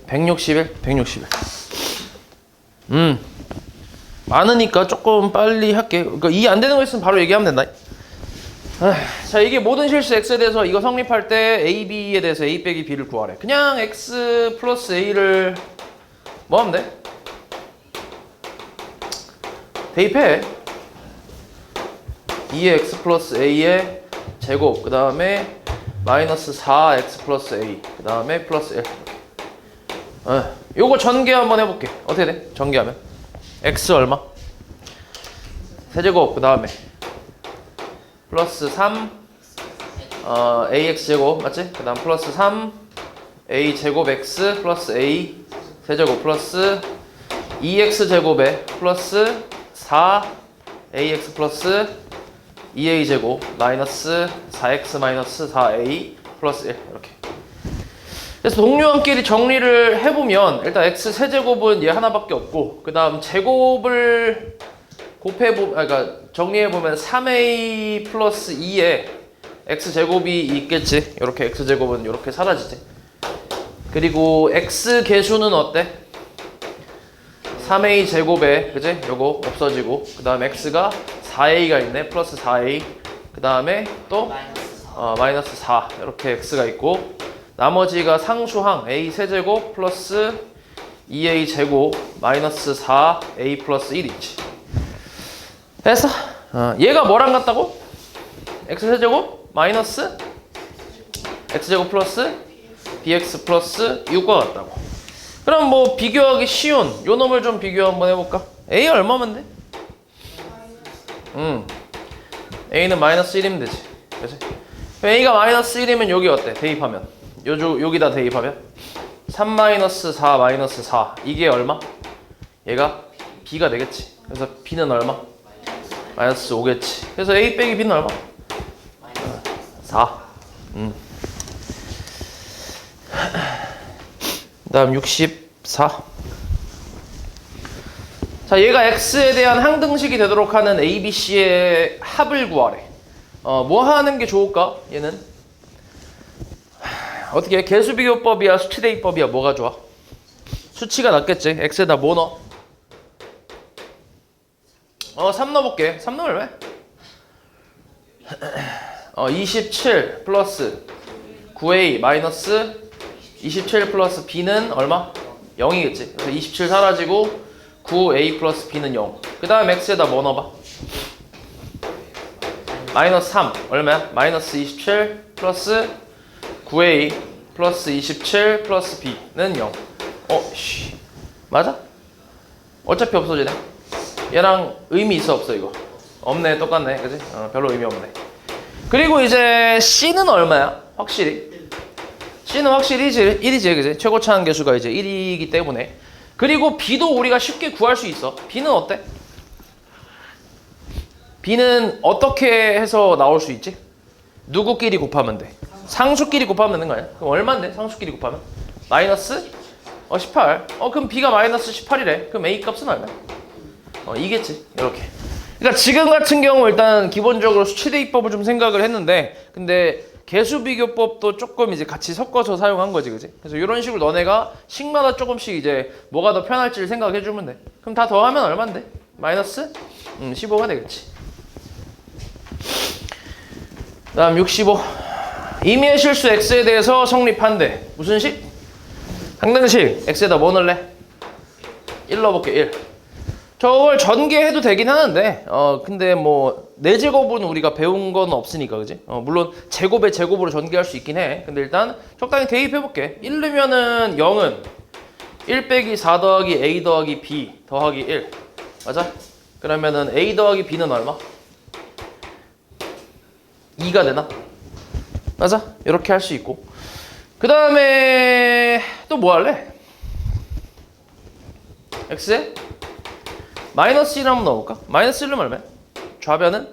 161? 161. 많으니까 조금 빨리 할게. 그러니까 이해 안 되는 거 있으면 바로 얘기하면 된다. 자, 이게 모든 실수 x에 대해서 이거 성립할 때 a, b에 대해서 a 빼기 b를 구하래. 그냥 x 플러스 a를 뭐 하면 돼? 대입해. 2x 플러스 a의 제곱, 그 다음에 마이너스 4x 플러스 a, 그 다음에 플러스 1. 요거 전개 한번 해볼게. 어떻게 돼? 전개하면 x 얼마? 세제곱, 그 다음에 플러스 3 ax 제곱 맞지? 그 다음 플러스 3 a 제곱 x 플러스 a 세제곱 플러스 2x 제곱에 플러스 4 ax 플러스 2a 제곱 마이너스 4x 마이너스 4a 플러스 1 이렇게. 그래서 동료원끼리 정리를 해보면 일단 x 세제곱은 얘 하나밖에 없고, 그 다음 제곱을 그러니까 정리해보면 3a 플러스 2에 x제곱이 있겠지. 이렇게 x제곱은 이렇게 사라지지. 그리고 x 계수는 어때? 3a 제곱에 그지? 요거 없어지고, 그 다음 x가 4a가 있네. 플러스 4a. 그 다음에 또 마이너스 4 이렇게 x가 있고, 나머지가 상수항 a 세제곱 플러스 2a 제곱 마이너스 4a 플러스 1이 있지. 됐어? 얘가 뭐랑 같다고? x세제곱 마이너스 x제곱 플러스 bx 플러스 6과 같다고. 그럼 뭐 비교하기 쉬운 요 놈을 좀 비교 한번 해볼까? a 얼마면 돼? a는 마이너스 1이면 되지. 그치? a가 마이너스 1이면 여기 어때? 대입하면 여기다 대입하면 3 마이너스 4 마이너스 4 이게 얼마? 얘가 b가 되겠지. 그래서 b는 얼마? 마이너스 5겠지. 그래서 a 빼기 b는 얼마? 4. 그 다음 64. 자, 얘가 x에 대한 항등식이 되도록 하는 a, b, c의 합을 구하래. 뭐 하는 게 좋을까? 얘는 어떻게 해? 개수비교법이야 수치대입법이야? 뭐가 좋아? 수치가 낫겠지. x에다 뭐 넣어? 3 넣어볼게. 3 넣으면 왜? 27 플러스 9a 마이너스 27 플러스 b는 얼마? 0이겠지. 그래서 27 사라지고 9a 플러스 b는 0. 그 다음 x에다 뭐 넣어봐? 마이너스 3 얼마야? 마이너스 27 플러스 9a 플러스 27 플러스 b는 0. 맞아? 어차피 없어지네. 얘랑 의미 있어 없어 이거? 없네. 똑같네. 그지? 별로 의미 없네. 그리고 이제 c는 얼마야? 확실히 c는 확실히 1이지 그지? 최고차 한계수가 이제 1이기 때문에. 그리고 b도 우리가 쉽게 구할 수 있어. b는 어때? b는 어떻게 해서 나올 수 있지? 누구끼리 곱하면 돼? 상수끼리 곱하면 되는 거 아니야? 그럼 얼마인데? 상수끼리 곱하면? 마이너스? 18. 그럼 b가 마이너스 18이래. 그럼 a 값은 얼마야? 이겠지. 이렇게. 그러니까 지금 같은 경우 일단 기본적으로 수치대입법을 좀 생각을 했는데, 근데 개수비교법도 조금 이제 같이 섞어서 사용한 거지, 그지? 그래서 이런 식으로 너네가 식마다 조금씩 이제 뭐가 더 편할지를 생각해 주면 돼. 그럼 다 더하면 얼마인데? 마이너스? 15가 되겠지. 다음 65. 임의의 실수 x에 대해서 성립한대. 무슨 식? 항등식. x에다 뭐 넣을래? 1 넣어볼게. 1. 저걸 전개해도 되긴 하는데 근데 뭐 4제곱은 우리가 배운 건 없으니까 그지? 물론 제곱에 제곱으로 전개할 수 있긴 해. 근데 일단 적당히 대입해볼게. 1 넣으면은 0은 1 빼기 4 더하기 a 더하기 b 더하기 1 맞아? 그러면은 a 더하기 b는 얼마? 2가 되나? 맞아? 이렇게 할 수 있고, 그 다음에 또 뭐 할래? x에 마이너스 1 한번 넣어볼까? 마이너스 1은 얼마야? 좌변은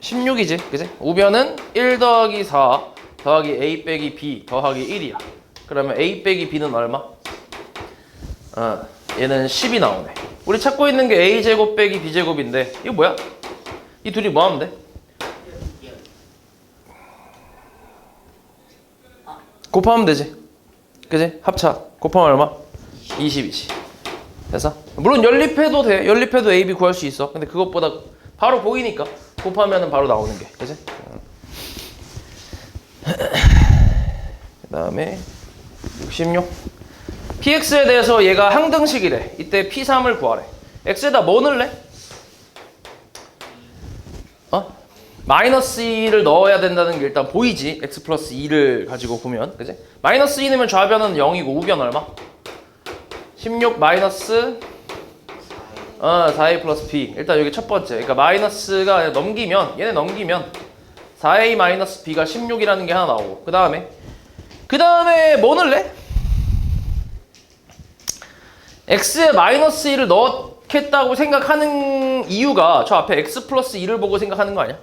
16이지 그지? 우변은 1 더하기 4 더하기 a 빼기 b 더하기 1이야. 그러면 a 빼기 b는 얼마? 얘는 10이 나오네. 우리 찾고 있는 게 a제곱 빼기 b제곱인데 이거 뭐야? 이 둘이 뭐 하면 돼? 곱하면 되지. 그지? 합차. 곱하면 얼마? 20이지. 됐어? 물론 연립해도 돼. 연립해도 A, B 구할 수 있어. 근데 그것보다 바로 보이니까 곱하면은 바로 나오는 게. 그지? 그 다음에 66. PX에 대해서 얘가 항등식이래. 이때 P3을 구하래. X에다 뭐 넣을래? 마이너스 2를 넣어야 된다는 게 일단 보이지. X 플러스 2를 가지고 보면. 그지? 마이너스 2 넣으면 좌변은 0이고 우변 얼마? 16 마이너스 4a 플러스 b. 일단 여기 첫 번째. 그러니까 마이너스가 넘기면, 얘네 넘기면 4a 마이너스 b가 16이라는 게 하나 나오고. 그 다음에 뭐 넣을래? x에 마이너스 1을 넣겠다고 생각하는 이유가 저 앞에 x 플러스 2를 보고 생각하는 거 아니야?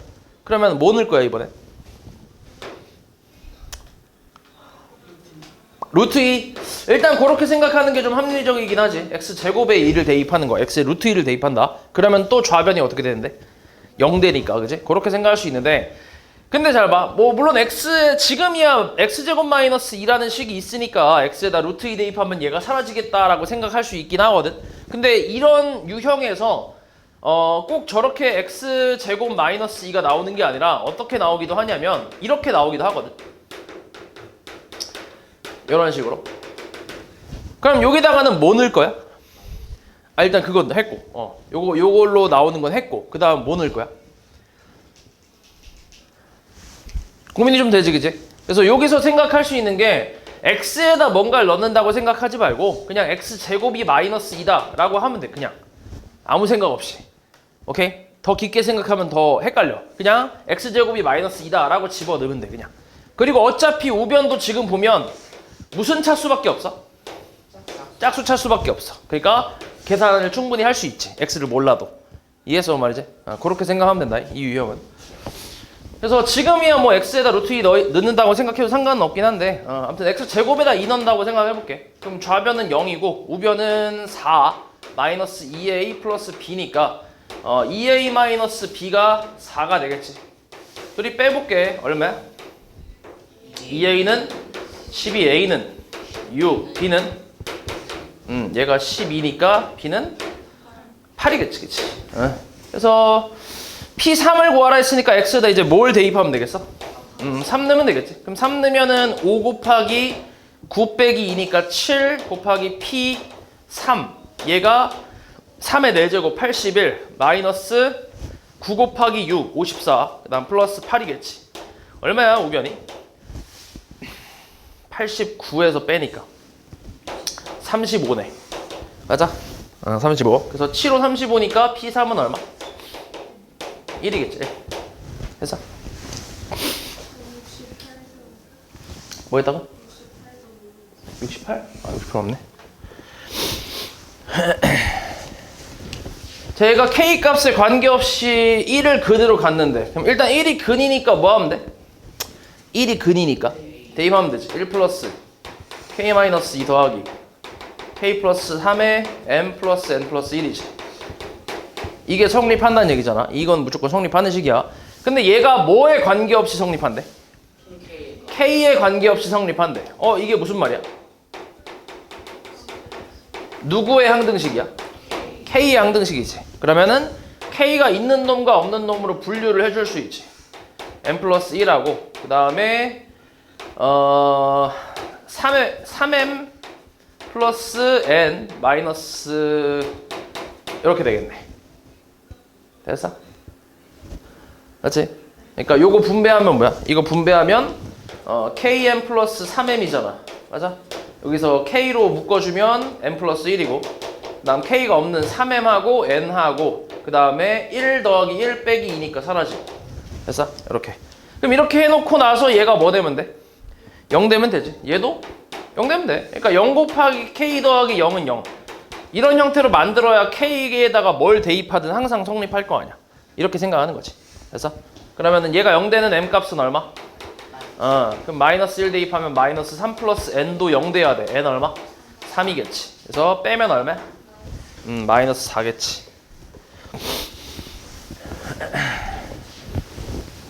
그러면 뭐 넣을 거야 이번에? 루트 2. 일단 그렇게 생각하는 게 좀 합리적이긴 하지. x제곱에 2를 대입하는 거야. x에 루트 2를 대입한다. 그러면 또 좌변이 어떻게 되는데? 0되니까, 그지? 그렇게 생각할 수 있는데, 근데 잘 봐. 뭐 물론 지금이야 x제곱 마이너스 2라는 식이 있으니까 x에다 루트 2 대입하면 얘가 사라지겠다라고 생각할 수 있긴 하거든. 근데 이런 유형에서 꼭 저렇게 x제곱 마이너스 2가 나오는 게 아니라 어떻게 나오기도 하냐면 이렇게 나오기도 하거든. 이런 식으로. 그럼 여기다가는 뭐 넣을 거야? 일단 그건 했고, 요걸로 나오는 건 했고, 그 다음 뭐 넣을 거야? 고민이 좀 되지, 그지? 그래서 여기서 생각할 수 있는 게 x에다 뭔가를 넣는다고 생각하지 말고 그냥 x제곱이 마이너스 2다 라고 하면 돼. 그냥 아무 생각 없이. 오케이? 더 깊게 생각하면 더 헷갈려. 그냥 x제곱이 마이너스 2다 라고 집어넣으면 돼. 그냥. 그리고 어차피 우변도 지금 보면 무슨 차수밖에 없어? 짝수 차수밖에 없어. 그러니까 계산을 충분히 할 수 있지. x를 몰라도. 이해했어 말이지? 그렇게 생각하면 된다. 이 유형은. 그래서 지금이야 뭐 x에다 루트 2 넣는다고 생각해도 상관은 없긴 한데 아무튼 x제곱에다 2 넣는다고 생각해볼게. 그럼 좌변은 0이고 우변은 4 마이너스 2a 플러스 b니까 2a 마이너스 b가 4가 되겠지. 둘이 빼볼게. 얼마야? 2a는 12a는 6 b는 얘가 12니까 b는 8이겠지. 그치? 그래서 P3을 구하라 했으니까 X에다 이제 뭘 대입하면 되겠어? 3 넣으면 되겠지. 그럼 3 넣으면은 5 곱하기 9 빼기 2니까 7 곱하기 P3. 얘가 3의 4제곱 81 마이너스 9 곱하기 6 54. 그 다음 플러스 8이겠지. 얼마야 우변이? 89에서 빼니까 35네. 맞아? 35. 그래서 7호 35니까 P3은 얼마? 1이겠지. 됐어? 뭐 했다고? 68? 68 없네. 제가 K 값에 관계없이 1을 근으로 갔는데 그럼 일단 1이 근이니까 뭐 하면 돼? 1이 근이니까 대입하면 되지. 1 플러스 K 마이너스 2 더하기 K 플러스 3에 M 플러스 N 플러스 1이지. 이게 성립한다는 얘기잖아. 이건 무조건 성립하는 식이야. 근데 얘가 뭐에 관계없이 성립한대? K에 관계없이 성립한대. 이게 무슨 말이야? 누구의 항등식이야? K의 항등식이지. 그러면은 K가 있는 놈과 없는 놈으로 분류를 해줄 수 있지. M 플러스 1하고 그 다음에 3M 플러스 N 마이너스 이렇게 되겠네. 됐어? 맞지? 그러니까 요거 분배하면 뭐야? 이거 분배하면 KM 플러스 3M이잖아. 맞아? 여기서 K로 묶어주면 M 플러스 1이고 그 다음 K가 없는 3M하고 N하고 그 다음에 1 더하기 1 빼기 2니까 사라지. 됐어? 이렇게. 그럼 이렇게 해놓고 나서 얘가 뭐 되면 돼? 0 되면 되지. 얘도 0 되면 돼. 그러니까 0 곱하기 K 더하기 0은 0. 이런 형태로 만들어야 K에다가 뭘 대입하든 항상 성립할 거 아니야. 이렇게 생각하는 거지. 그래서 그러면은 얘가 0 되는 M 값은 얼마? 그럼 마이너스 1 대입하면 마이너스 3 플러스 N도 0 돼야 돼. N 얼마? 3이겠지. 그래서 빼면 얼마? 마이너스 4겠지.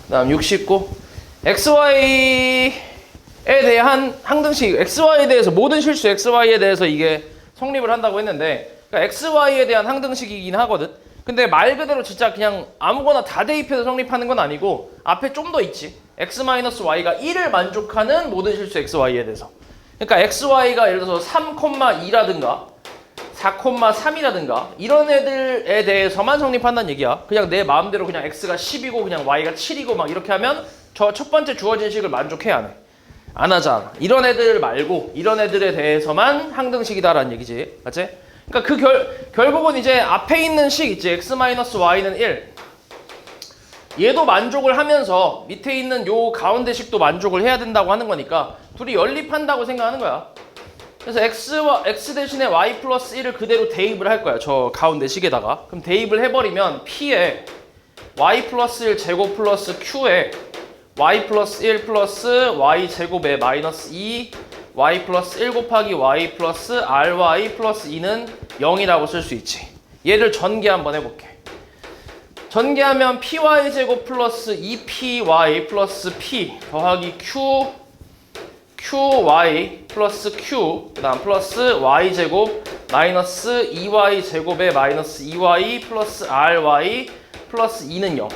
그 다음 69. XY 대한 항등식 xy에 대해서 모든 실수 xy에 대해서 이게 성립을 한다고 했는데 그러니까 xy에 대한 항등식이긴 하거든. 근데 말 그대로 진짜 그냥 아무거나 다 대입해서 성립하는 건 아니고 앞에 좀 더 있지. x-y가 1을 만족하는 모든 실수 xy에 대해서. 그러니까 xy가 예를 들어서 3,2라든가 4,3이라든가 이런 애들에 대해서만 성립한다는 얘기야. 그냥 내 마음대로 그냥 x가 10이고 그냥 y가 7이고 막 이렇게 하면 저 첫 번째 주어진 식을 만족해 안 해? 안 하잖아. 이런 애들 말고 이런 애들에 대해서만 항등식이다라는 얘기지. 맞지? 그러니까 결국은 이제 앞에 있는 식 있지. x-y는 1. 얘도 만족을 하면서 밑에 있는 요 가운데 식도 만족을 해야 된다고 하는 거니까 둘이 연립한다고 생각하는 거야. 그래서 x 대신에 y 플러스 1을 그대로 대입을 할 거야. 저 가운데 식에다가. 그럼 대입을 해버리면 p에 y 플러스 1 제곱 플러스 q에 y 플러스 1 플러스 y 제곱에 마이너스 2 y 플러스 1 곱하기 y 플러스 ry 플러스 2는 0이라고 쓸 수 있지. 얘를 전개 한번 해볼게. 전개하면 py 제곱 플러스 2py 플러스 p 더하기 qy 플러스 q 그 다음 플러스 y 제곱 마이너스 2y 제곱에 마이너스 2y 플러스 ry 플러스 2는 0.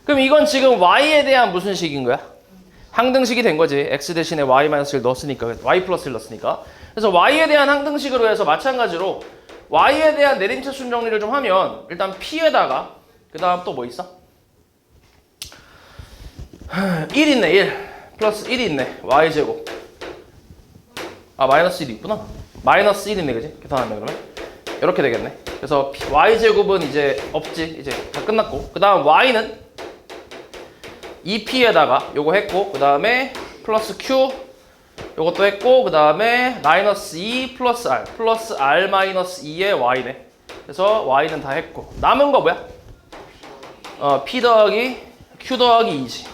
그럼 이건 지금 y에 대한 무슨 식인 거야? 항등식이 된 거지. x 대신에 y-1 넣었으니까 y 플러스 1 넣었으니까. 그래서 y에 대한 항등식으로 해서 마찬가지로 y에 대한 내림차순 정리를 좀 하면 일단 p에다가 그 다음 또 뭐 있어? 1 있네. 1 플러스 1이 있네. y제곱 마이너스 1이 있구나. 마이너스 1 있네. 그지? 계산하면 그러면 이렇게 되겠네. 그래서 y제곱은 이제 없지. 이제 다 끝났고 그 다음 y는 2p에다가 요거 했고 그 다음에 플러스 q 요것도 했고 그 다음에 마이너스 2 플러스 r 마이너스 2의 y네. 그래서 y는 다 했고 남은 거 뭐야? p 더하기 q 더하기 2지.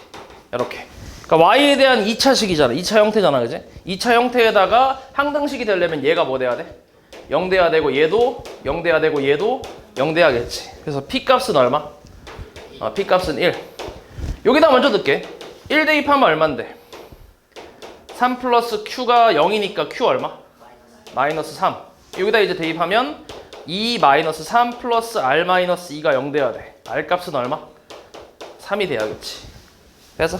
이렇게. 그러니까 y에 대한 2차식이잖아. 2차 형태잖아. 그지? 2차 형태에다가 항등식이 되려면 얘가 뭐 돼야 돼? 0 돼야 되고 얘도 0 돼야 되고 얘도 0 돼야겠지. 그래서 p 값은 얼마? p 값은 1. 여기다 먼저 넣을게. 1 대입하면 얼만데? 3 플러스 q가 0이니까 q 얼마? 마이너스 3. 여기다 이제 대입하면 2 마이너스 3 플러스 r 마이너스 2가 0 돼야 돼. r 값은 얼마? 3이 돼야겠지. 그래서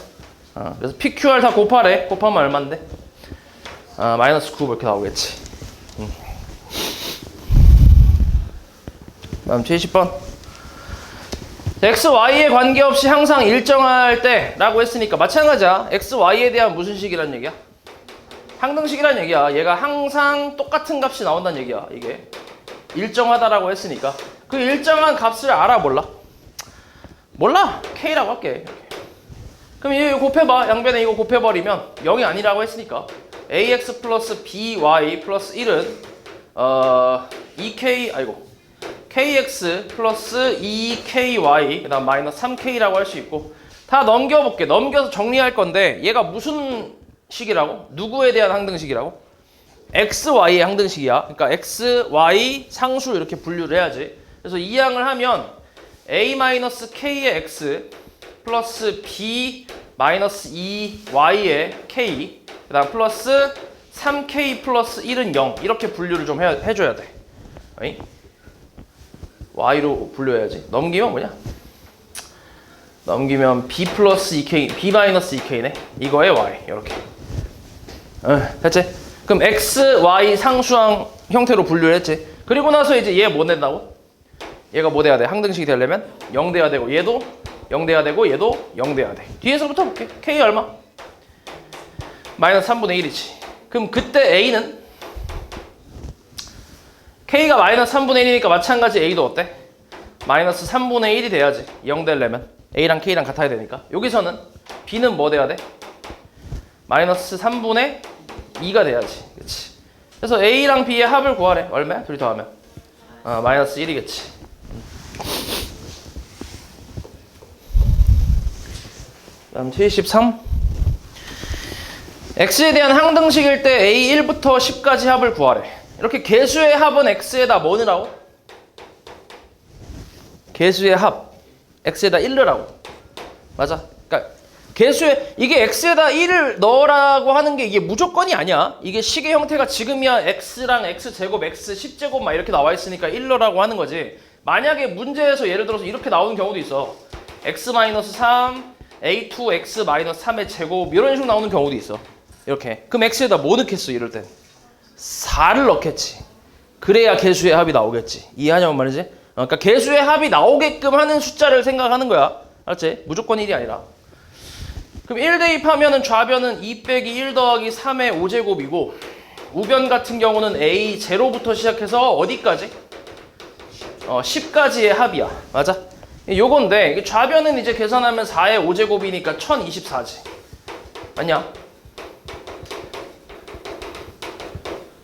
그래서 pqr 다 곱하래. 곱하면 얼만데? 마이너스 9 이렇게 나오겠지. 다음 70번. x, y에 관계없이 항상 일정할 때 라고 했으니까 마찬가지야. x, y에 대한 무슨 식이란 얘기야? 항등식이란 얘기야. 얘가 항상 똑같은 값이 나온다는 얘기야. 이게 일정하다라고 했으니까 그 일정한 값을 알아 몰라? 몰라. k라고 할게. 그럼 이거 곱해봐. 양변에 이거 곱해버리면 0이 아니라고 했으니까 ax 플러스 by 플러스 1은 kx 플러스 2ky 그 다음 마이너스 3k라고 할 수 있고 다 넘겨볼게. 넘겨서 정리할 건데 얘가 무슨 식이라고? 누구에 대한 항등식이라고? x, y의 항등식이야. 그러니까 x, y 상수 이렇게 분류를 해야지. 그래서 이 양을 하면 a-k의 x 플러스 b 마이너스 2y의 k 그 다음 플러스 3k 플러스 1은 0 이렇게 분류를 좀 해줘야 돼. 어이? y로 분류해야지. 넘기면 뭐냐? 넘기면 b 플러스 2k, b 마이너스 2k네. 이거에 y 이렇게. 됐지? 그럼 x, y 상수항 형태로 분류를 했지. 그리고 나서 이제 얘 뭐 낸다고? 얘가 뭐 돼야 돼? 항등식이 되려면 0 돼야 되고 얘도 0 돼야 되고 얘도 0 돼야 돼. 뒤에서부터 볼게. k 얼마? 마이너스 3분의 1이지. 그럼 그때 a는? k가 마이너스 3분의 1이니까 마찬가지 a도 어때? 마이너스 3분의 1이 돼야지. 0 되려면 a랑 k랑 같아야 되니까. 여기서는 b는 뭐 돼야 돼? 마이너스 3분의 2가 돼야지. 그치? 그래서 a랑 b의 합을 구하래. 얼마야? 둘이 더하면 마이너스 1이겠지. 다음 73. x에 대한 항등식일 때 a1부터 10까지 합을 구하래. 이렇게 개수의 합은 x에다 뭐 넣으라고? 개수의 합 x에다 1 넣으라고. 맞아. 그러니까 개수에 이게 x에다 1을 넣으라고 하는 게 이게 무조건이 아니야. 이게 식의 형태가 지금이야 x랑 x제곱, x 10제곱 막 이렇게 나와 있으니까 1 넣으라고 하는 거지. 만약에 문제에서 예를 들어서 이렇게 나오는 경우도 있어. x-3, a2x-3의 제곱 이런 식으로 나오는 경우도 있어. 이렇게. 그럼 x에다 뭐 넣겠어 이럴 땐? 4를 넣겠지. 그래야 개수의 합이 나오겠지. 이해하냐고 말이지? 그러니까 개수의 합이 나오게끔 하는 숫자를 생각하는 거야. 알았지? 무조건 1이 아니라. 그럼 1 대입하면은 좌변은 2 빼기 1 더하기 3의 5제곱이고 우변 같은 경우는 a 제로부터 시작해서 어디까지? 10까지의 합이야. 맞아? 요건데 좌변은 이제 계산하면 4의 5제곱이니까 1024지. 맞냐?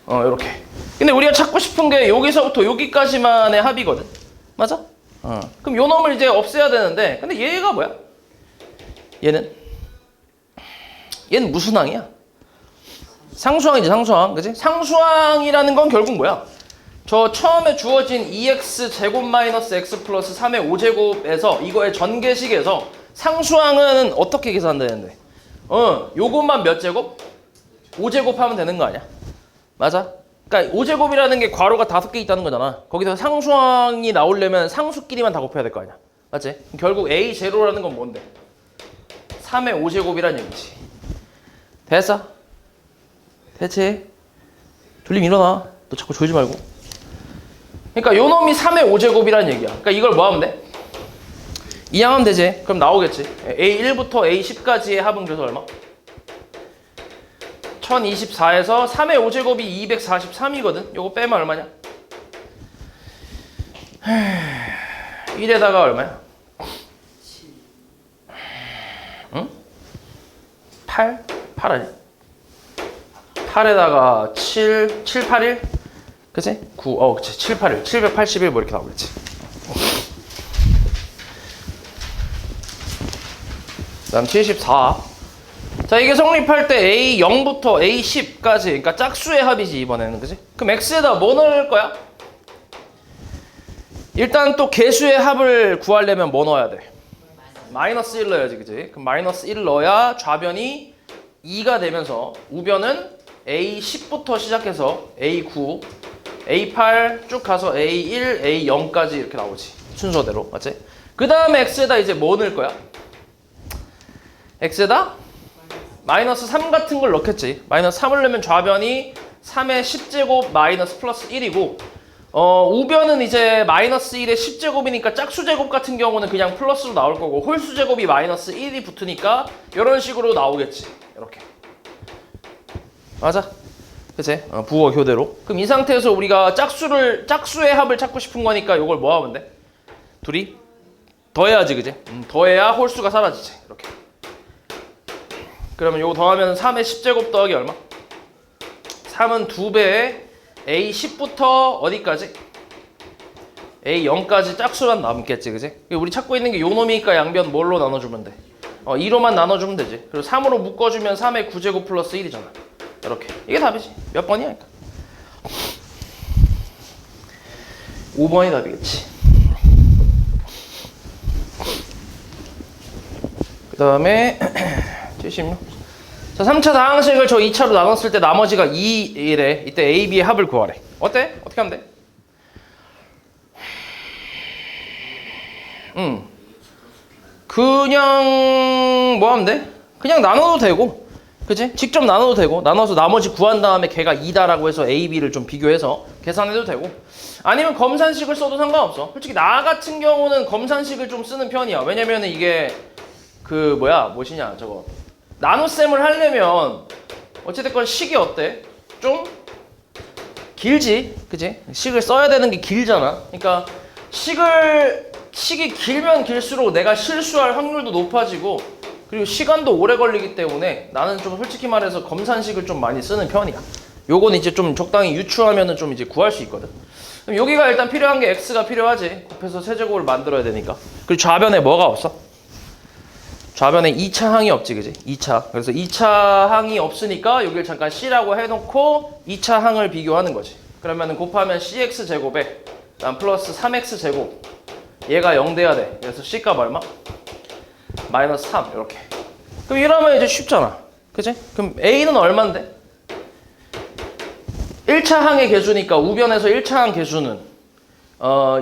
요렇게. 근데 우리가 찾고 싶은 게 여기서부터 여기까지만의 합이거든. 맞아? 그럼 요 놈을 이제 없애야 되는데 근데 얘가 뭐야? 얘는 무슨 항이야? 상수항이지, 상수항. 그치? 상수항이라는 건 결국 뭐야? 저 처음에 주어진 2x 제곱 마이너스 x 플러스 3의 5제곱에서 이거의 전개식에서 상수항은 어떻게 계산되는데? 요것만 몇 제곱? 5제곱 하면 되는 거 아니야? 맞아? 그러니까 5제곱이라는 게 괄호가 5개 있다는 거잖아. 거기서 상수항이 나오려면 상수끼리만 다 곱해야 될 거 아니야. 맞지? 결국 a 제로라는 건 뭔데? 3의 5제곱이란 얘기지. 됐어? 됐지? 졸림 일어나. 너 자꾸 졸지 말고. 그러니까 요 놈이 3의 5제곱이란 얘기야. 그러니까 이걸 뭐 하면 돼? 이항하면 되지. 그럼 나오겠지. A1부터 A10까지의 합은 그래서 얼마? 1024에서 3의 5제곱이 243이거든. 요거 빼면 얼마냐? 1에다가 얼마야? 응? 8? 8 아니야? 8에다가 7, 7, 8, 1? 그치? 9, 그치. 7, 8, 1. 781 뭐 이렇게 나오겠지. 그 다음 74. 자, 이게 성립할 때 A0부터 A10까지, 그러니까 짝수의 합이지, 이번에는. 그치? 그럼 X에다 뭐 넣을 거야? 일단 또 개수의 합을 구하려면 뭐 넣어야 돼? 마이너스 1 넣어야지, 그치? 그럼 마이너스 1 넣어야 좌변이 2가 되면서 우변은 A10부터 시작해서 A9, A8 쭉 가서 A1, A0까지 이렇게 나오지. 순서대로. 맞지? 그 다음에 X에다 이제 뭐 넣을 거야? X에다 마이너스 3 같은 걸 넣겠지. 마이너스 3을 넣으면 좌변이 3의 10제곱 마이너스 플러스 1이고 우변은 이제 마이너스 1의 10제곱이니까 짝수제곱 같은 경우는 그냥 플러스로 나올 거고 홀수제곱이 마이너스 1이 붙으니까 이런 식으로 나오겠지. 이렇게. 맞아? 그치? 부호 교대로. 그럼 이 상태에서 우리가 짝수의 합을 찾고 싶은 거니까 이걸 뭐 하면 돼? 둘이 더해야지, 그치? 더해야 홀수가 사라지지. 이렇게. 그러면 요거 더하면 3의 10제곱 더하기 얼마? 3은 2배에 A10부터 어디까지? A0까지 짝수만 남겠지, 그치? 우리 찾고 있는 게 요 놈이니까 양변 뭘로 나눠주면 돼? 2로만 나눠주면 되지. 그리고 3으로 묶어주면 3의 9제곱 플러스 1이잖아. 이렇게. 이게 답이지. 몇 번이야? 그러니까. 5번이 답이겠지. 그 다음에 76. 자, 3차 다항식을 저 2차로 나눴을 때 나머지가 2래. 이때 A, B의 합을 구하래. 어때? 어떻게 하면 돼? 그냥 뭐 하면 돼? 그냥 나눠도 되고, 그치? 직접 나눠도 되고, 나눠서 나머지 구한 다음에 걔가 2다라고 해서 A, B를 좀 비교해서 계산해도 되고, 아니면 검산식을 써도 상관없어. 솔직히 나 같은 경우는 검산식을 좀 쓰는 편이야. 왜냐면은 이게 뭐시냐 저거 나눗셈을 하려면 어찌됐건 식이 어때? 좀 길지, 그치? 식을 써야 되는 게 길잖아. 그러니까 식이 길면 길수록 내가 실수할 확률도 높아지고 그리고 시간도 오래 걸리기 때문에 나는 좀 솔직히 말해서 검산식을 좀 많이 쓰는 편이야. 요건 이제 좀 적당히 유추하면은 좀 이제 구할 수 있거든. 그럼 여기가 일단 필요한 게 x가 필요하지. 곱해서 세제곱을 만들어야 되니까. 그리고 좌변에 뭐가 없어? 좌변에 2차 항이 없지, 그지? 2차. 그래서 2차 항이 없으니까 여기를 잠깐 C라고 해놓고 2차 항을 비교하는 거지. 그러면은 곱하면 CX 제곱에 그다음 플러스 3X 제곱. 얘가 0 돼야 돼. 그래서 C 값 얼마? 마이너스 3 이렇게. 그럼 이러면 이제 쉽잖아. 그치? 그럼 A는 얼만데? 1차 항의 개수니까 우변에서 1차 항 개수는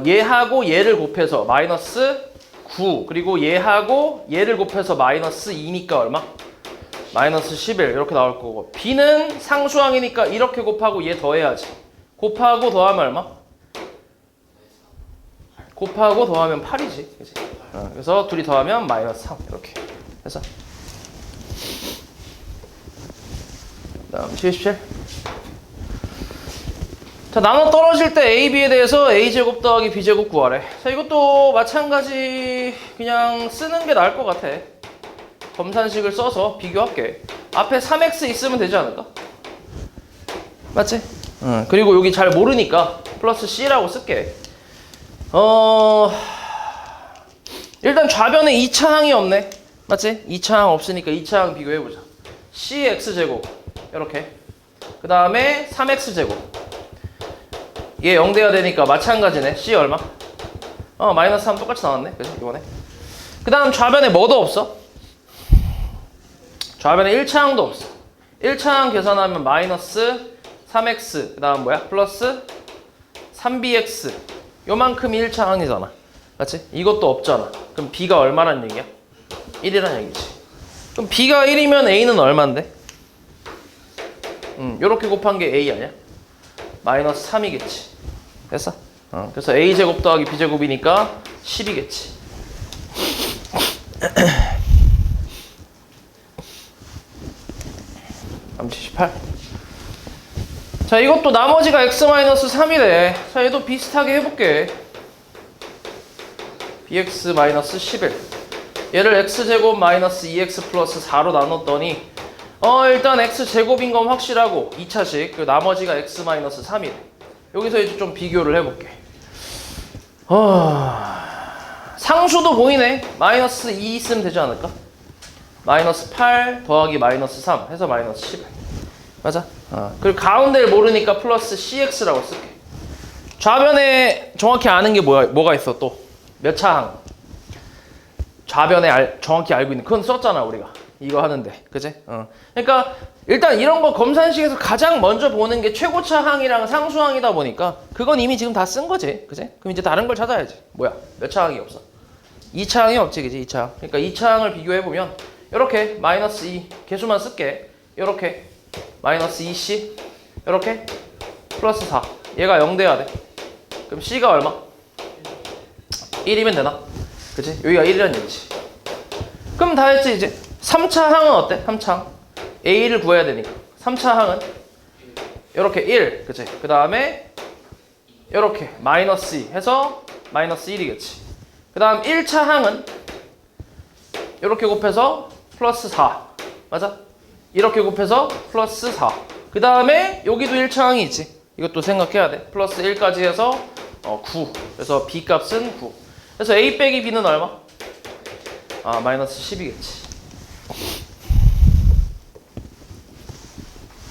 얘하고 얘를 곱해서 마이너스 9 그리고 얘하고 얘를 곱해서 마이너스 2니까 얼마? 마이너스 11 이렇게 나올 거고 B는 상수항이니까 이렇게 곱하고 얘 더해야지. 곱하고 더하면 얼마? 곱하고 더하면 8이지. 그치? 그래서 둘이 더하면 마이너스 3 이렇게 해서 다음 77. 자, 나눠 떨어질 때 A, B에 대해서 A제곱 더하기 B제곱 구하래. 자, 이것도 마찬가지 그냥 쓰는 게 나을 것 같아. 검산식을 써서 비교할게. 앞에 3x 있으면 되지 않을까? 맞지? 그리고 여기 잘 모르니까 플러스 C라고 쓸게. 일단 좌변에 2차 항이 없네. 맞지? 2차 항 없으니까 2차 항 비교해보자. CX제곱 이렇게. 그 다음에 3x제곱. 얘 0 돼야 되니까 마찬가지네. C 얼마? 마이너스 3 똑같이 나왔네. 그치? 이번에. 그 다음 좌변에 뭐도 없어? 좌변에 1차항도 없어. 1차항 계산하면 마이너스 3x 그 다음 뭐야? 플러스 3bx 요만큼이 1차항이잖아. 맞지? 이것도 없잖아. 그럼 b가 얼마란 얘기야? 1이란 얘기지. 그럼 b가 1이면 a는 얼만데? 요렇게 곱한 게 a 아니야? 마이너스 3이겠지. 됐어? 그래서 a제곱 더하기 b제곱이니까 10이겠지. 78. 자, 이것도 나머지가 x-3이래. 자, 얘도 비슷하게 해볼게. bx-11. 얘를 x제곱 마이너스 2x 플러스 4로 나눴더니 일단 x제곱인 건 확실하고 2차식 그 나머지가 x-3이래. 여기서 이제 좀 비교를 해볼게. 상수도 보이네. 마이너스 2 있으면 되지 않을까? 마이너스 8 더하기 마이너스 3 해서 마이너스 11. 맞아? 그리고 가운데를 모르니까 플러스 cx라고 쓸게. 좌변에 정확히 아는 게 뭐가 있어 또? 몇 차항? 좌변에 정확히 알고 있는 그건 썼잖아 우리가. 이거 하는데. 그치? 그러니까 일단 이런 거 검산식에서 가장 먼저 보는 게 최고차항이랑 상수항이다 보니까 그건 이미 지금 다 쓴 거지. 그치? 그럼 이제 다른 걸 찾아야지. 뭐야? 몇 차항이 없어? 2차항이 없지. 그치? 2차항. 그러니까 2차항을 비교해보면 이렇게 마이너스 2 개수만 쓸게. 이렇게 마이너스 2c 이렇게 플러스 4 얘가 0 돼야 돼. 그럼 c가 얼마? 1이면 되나? 그치? 여기가 1이란 얘기지. 그럼 다 했지 이제. 3차 항은 어때? 3차 항 a를 구해야 되니까 3차 항은 이렇게 1 그치? 그 다음에 이렇게 마이너스 2 해서 마이너스 1이겠지. 그 다음 1차 항은 이렇게 곱해서 플러스 4 맞아? 이렇게 곱해서 플러스 4 그 다음에 여기도 1차 항이 있지. 이것도 생각해야 돼. 플러스 1까지 해서 9 그래서 b 값은 9 그래서 a 빼기 b는 얼마? 마이너스 10이겠지.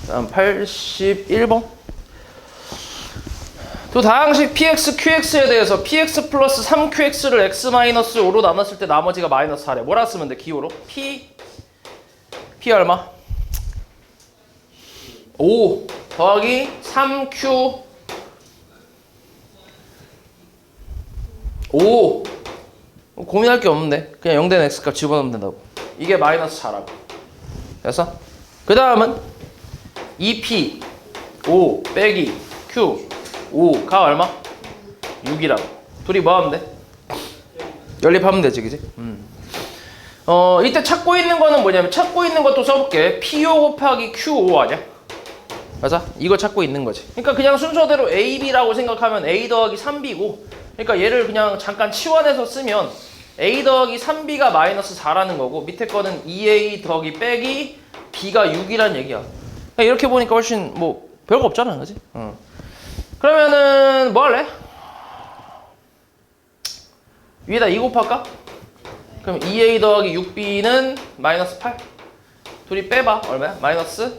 다음 81번. 또 다항식 px, qx에 대해서 px 플러스 3qx를 x-5로 나눴을 때 나머지가 마이너스 4래. 뭐라 쓰면 돼? 기호로? p 얼마? 5 더하기 3q 5 고민할 게 없는데 그냥 0 된 x값 집어넣으면 된다고. 이게 마이너스 4라고. 그래서 그 다음은 2p 5 빼기 q 5가 얼마? 6이라고. 둘이 뭐 하면 돼? 연립하면 되지 그지? 이때 찾고 있는 거는 뭐냐면 찾고 있는 것도 써볼게. p5 곱하기 q5 아니야? 맞아? 이거 찾고 있는 거지. 그러니까 그냥 순서대로 ab라고 생각하면 a 더하기 3b고 그러니까 얘를 그냥 잠깐 치환해서 쓰면 a 더하기 3b가 마이너스 4라는 거고 밑에 거는 2a 더하기 빼기 b가 6이란 얘기야. 그러니까 이렇게 보니까 훨씬 뭐 별거 없잖아 그지? 그러면은 뭐 할래? 위에다 2 곱할까? 그럼 2a 더하기 6b는 마이너스 8 둘이 빼봐. 얼마야? 마이너스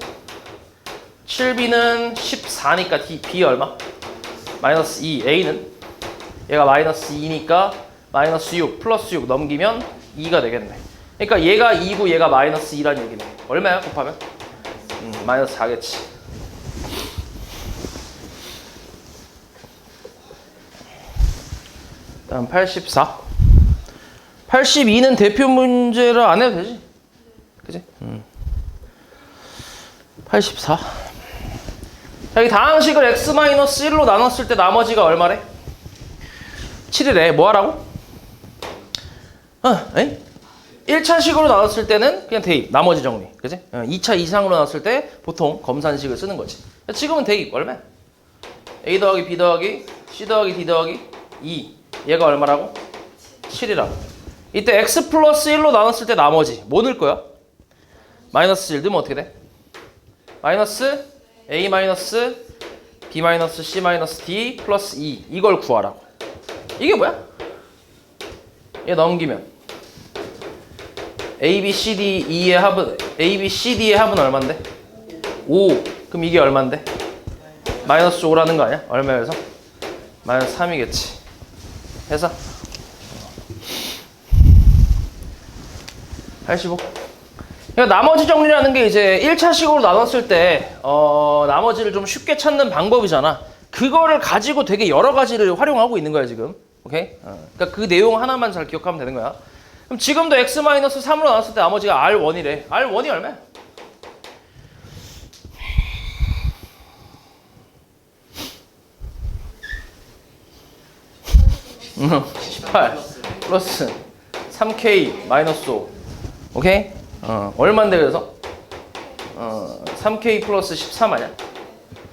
7b는 14니까 b 얼마? 마이너스 2 a는? 얘가 마이너스 2니까 마이너스 6 플러스 6 넘기면 2가 되겠네. 그러니까 얘가 2고 얘가 마이너스 2란 얘기네. 얼마야 곱하면? 마이너스 4겠지. 다음 84. 82는 대표 문제를 안 해도 되지? 그지? 84. 자, 이 다항식을 x-1로 나눴을 때 나머지가 얼마래? 7이래. 뭐 하라고? 1차식으로 나눴을 때는 그냥 대입, 나머지 정리. 그지? 2차 이상으로 나눴을 때 보통 검산식을 쓰는 거지. 지금은 대입, 얼마? a 더하기 b 더하기 c 더하기 d 더하기 2. 얘가 얼마라고? 7이라고. 이때 x 플러스 1로 나눴을 때 나머지 뭐 넣을 거야? 마이너스 1 넣으면 어떻게 돼? 마이너스 a 마이너스 b 마이너스 c 마이너스 d 플러스 2. 이걸 구하라고. 이게 뭐야? 얘 넘기면 a, b, c, d, E의 합은 a, b, c, d의 합은 얼만데? 5. 그럼 이게 얼만데? 마이너스 5라는 거 아니야? 얼마여서? 마이너스 3이겠지. 해서 85. 그러니까 나머지 정리라는 게 이제 1차식으로 나눴을 때 나머지를 좀 쉽게 찾는 방법이잖아. 그거를 가지고 되게 여러 가지를 활용하고 있는 거야 지금. 오케이? 그러니까 그 내용 하나만 잘 기억하면 되는 거야. 그럼 지금도 x-3으로 나눴을 때 나머지가 R1이래. R1이 얼마야? 응, 18 플러스 3k 마이너스 5. 오케이? 얼만데 그래서? 3k 플러스 13 아니야?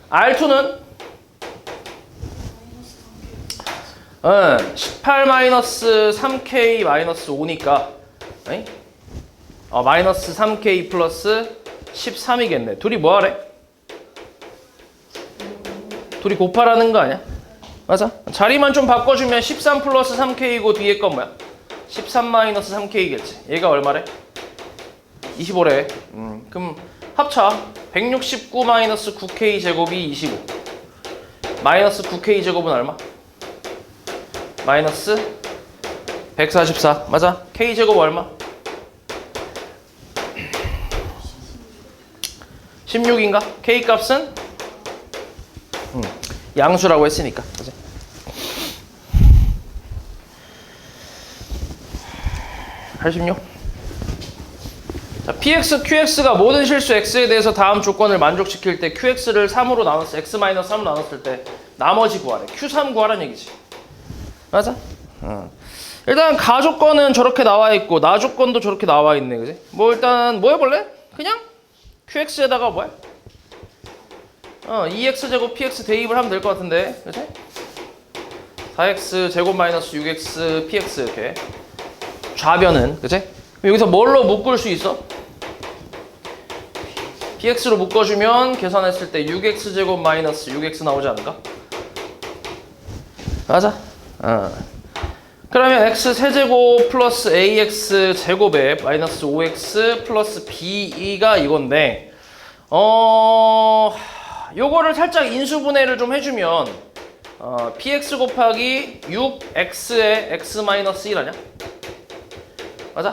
R2는? 18 마이너스 3k 마이너스 5니까 마이너스 3k 플러스 13이겠네. 둘이 뭐 하래? 둘이 곱하라는 거 아니야? 맞아? 자리만 좀 바꿔주면 13 플러스 3k이고 뒤에 건 뭐야? 13 마이너스 3k겠지. 얘가 얼마래? 25래. 그럼 합차 169 마이너스 9k 제곱이 25. 마이너스 9k 제곱은 얼마? 마이너스 144. 맞아? k 제곱 얼마? 16인가? k 값은? 양수라고 했으니까. 그치? (86) 자, px, qx가 모든 실수 x에 대해서 다음 조건을 만족시킬 때 qx를 3으로 나눴을 때 x-3으로 나눴을 때 나머지 구하래. q3 구하라는 얘기지. 맞아? 일단 가조건은 저렇게 나와 있고 나조건도 저렇게 나와 있네. 그지? 뭐 일단 뭐 해볼래? 그냥 qx에다가 뭐야? 2x 제곱 px 대입을 하면 될 것 같은데. 그치? 4x 제곱 마이너스 6x px 이렇게 좌변은. 그치? 여기서 뭘로 묶을 수 있어? px로 묶어주면 계산했을 때 6x 제곱 마이너스 6x 나오지 않을까? 맞아? 그러면 x 세제곱 플러스 ax 제곱에 마이너스 5x 플러스 b가 이건데 요거를 살짝 인수분해를 좀 해주면 px 곱하기 6x에 x 마이너스 1 아냐? 맞아?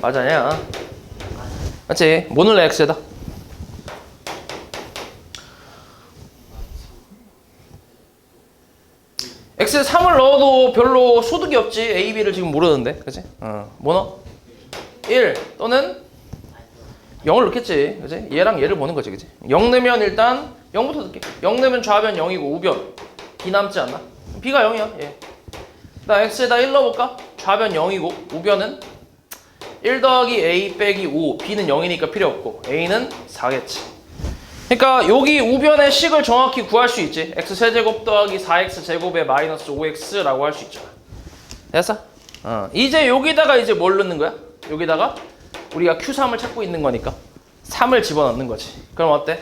맞아냐? 맞지? 뭐 넣을래 x에다? x에 3을 넣어도 별로 소득이 없지. a, b를 지금 모르는데. 그치? 뭐 넣어? 1 또는 0을 넣겠지. 그치? 얘랑 얘를 보는 거지. 그치? 0 넣으면 일단 0부터 넣을게. 0 넣으면 좌변 0이고 우변 b 남지 않나? b가 0이야. 예. 나 x에다 1 넣어볼까? 좌변 0이고 우변은 1 더하기 a 빼기 5. b는 0이니까 필요 없고 a는 4겠지. 그러니까 여기 우변의 식을 정확히 구할 수 있지. x 세제곱 더하기 4x 제곱에 마이너스 5x라고 할 수 있잖아. 됐어? 이제 여기다가 이제 뭘 넣는 거야? 여기다가 우리가 q3을 찾고 있는 거니까 3을 집어넣는 거지. 그럼 어때?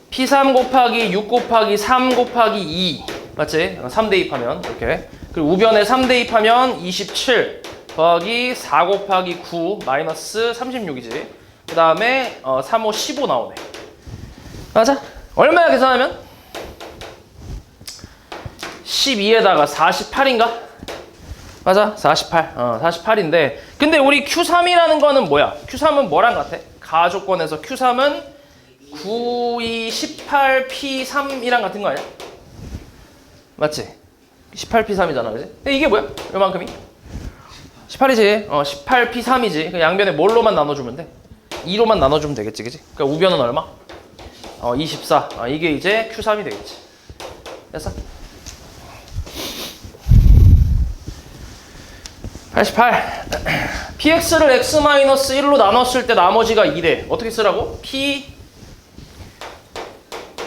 p3 곱하기 6 곱하기 3 곱하기 2 맞지? 3 대입하면 이렇게. 그리고 우변에 3 대입하면 27 더하기 4 곱하기 9 마이너스 36이지. 그 다음에 3, 5, 15 나오네. 맞아? 얼마야 계산하면? 12에다가 48인가? 맞아? 48. 48인데 근데 우리 Q3이라는 거는 뭐야? Q3은 뭐랑 같아? 가조건에서 Q3은 9, 2, 18, P3이랑 같은 거 아니야? 맞지? 18, P3이잖아, 그지? 근데 이게 뭐야? 요만큼이? 18이지. 18, P3이지. 양변에 뭘로만 나눠주면 돼? 2로만 나눠주면 되겠지, 그지? 그러니까 우변은 얼마? 24. 이게 이제 Q3이 되겠지. 됐어? 88. px를 x-1로 나눴을 때 나머지가 2래. 어떻게 쓰라고? p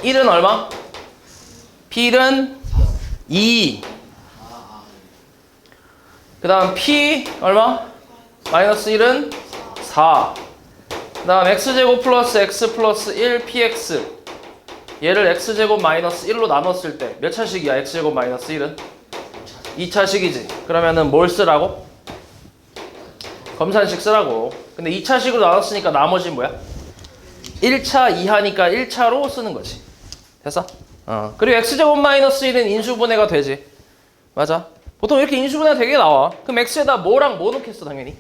1은 얼마? p1은 2. 그 다음 p 얼마? 마이너스 1은 4. 그 다음 x제곱 플러스 x 플러스 1 px. 얘를 x제곱 마이너스 1로 나눴을 때 몇 차식이야? x제곱 마이너스 1은? 2차식이지. 그러면은 뭘 쓰라고? 검산식 쓰라고. 근데 2차식으로 나눴으니까 나머지는 뭐야? 1차 이하니까 1차로 쓰는 거지. 됐어? 그리고 x제곱 마이너스 1은 인수분해가 되지. 맞아. 보통 이렇게 인수분해가 되게 나와. 그럼 x에다 뭐랑 뭐 넣겠어 당연히?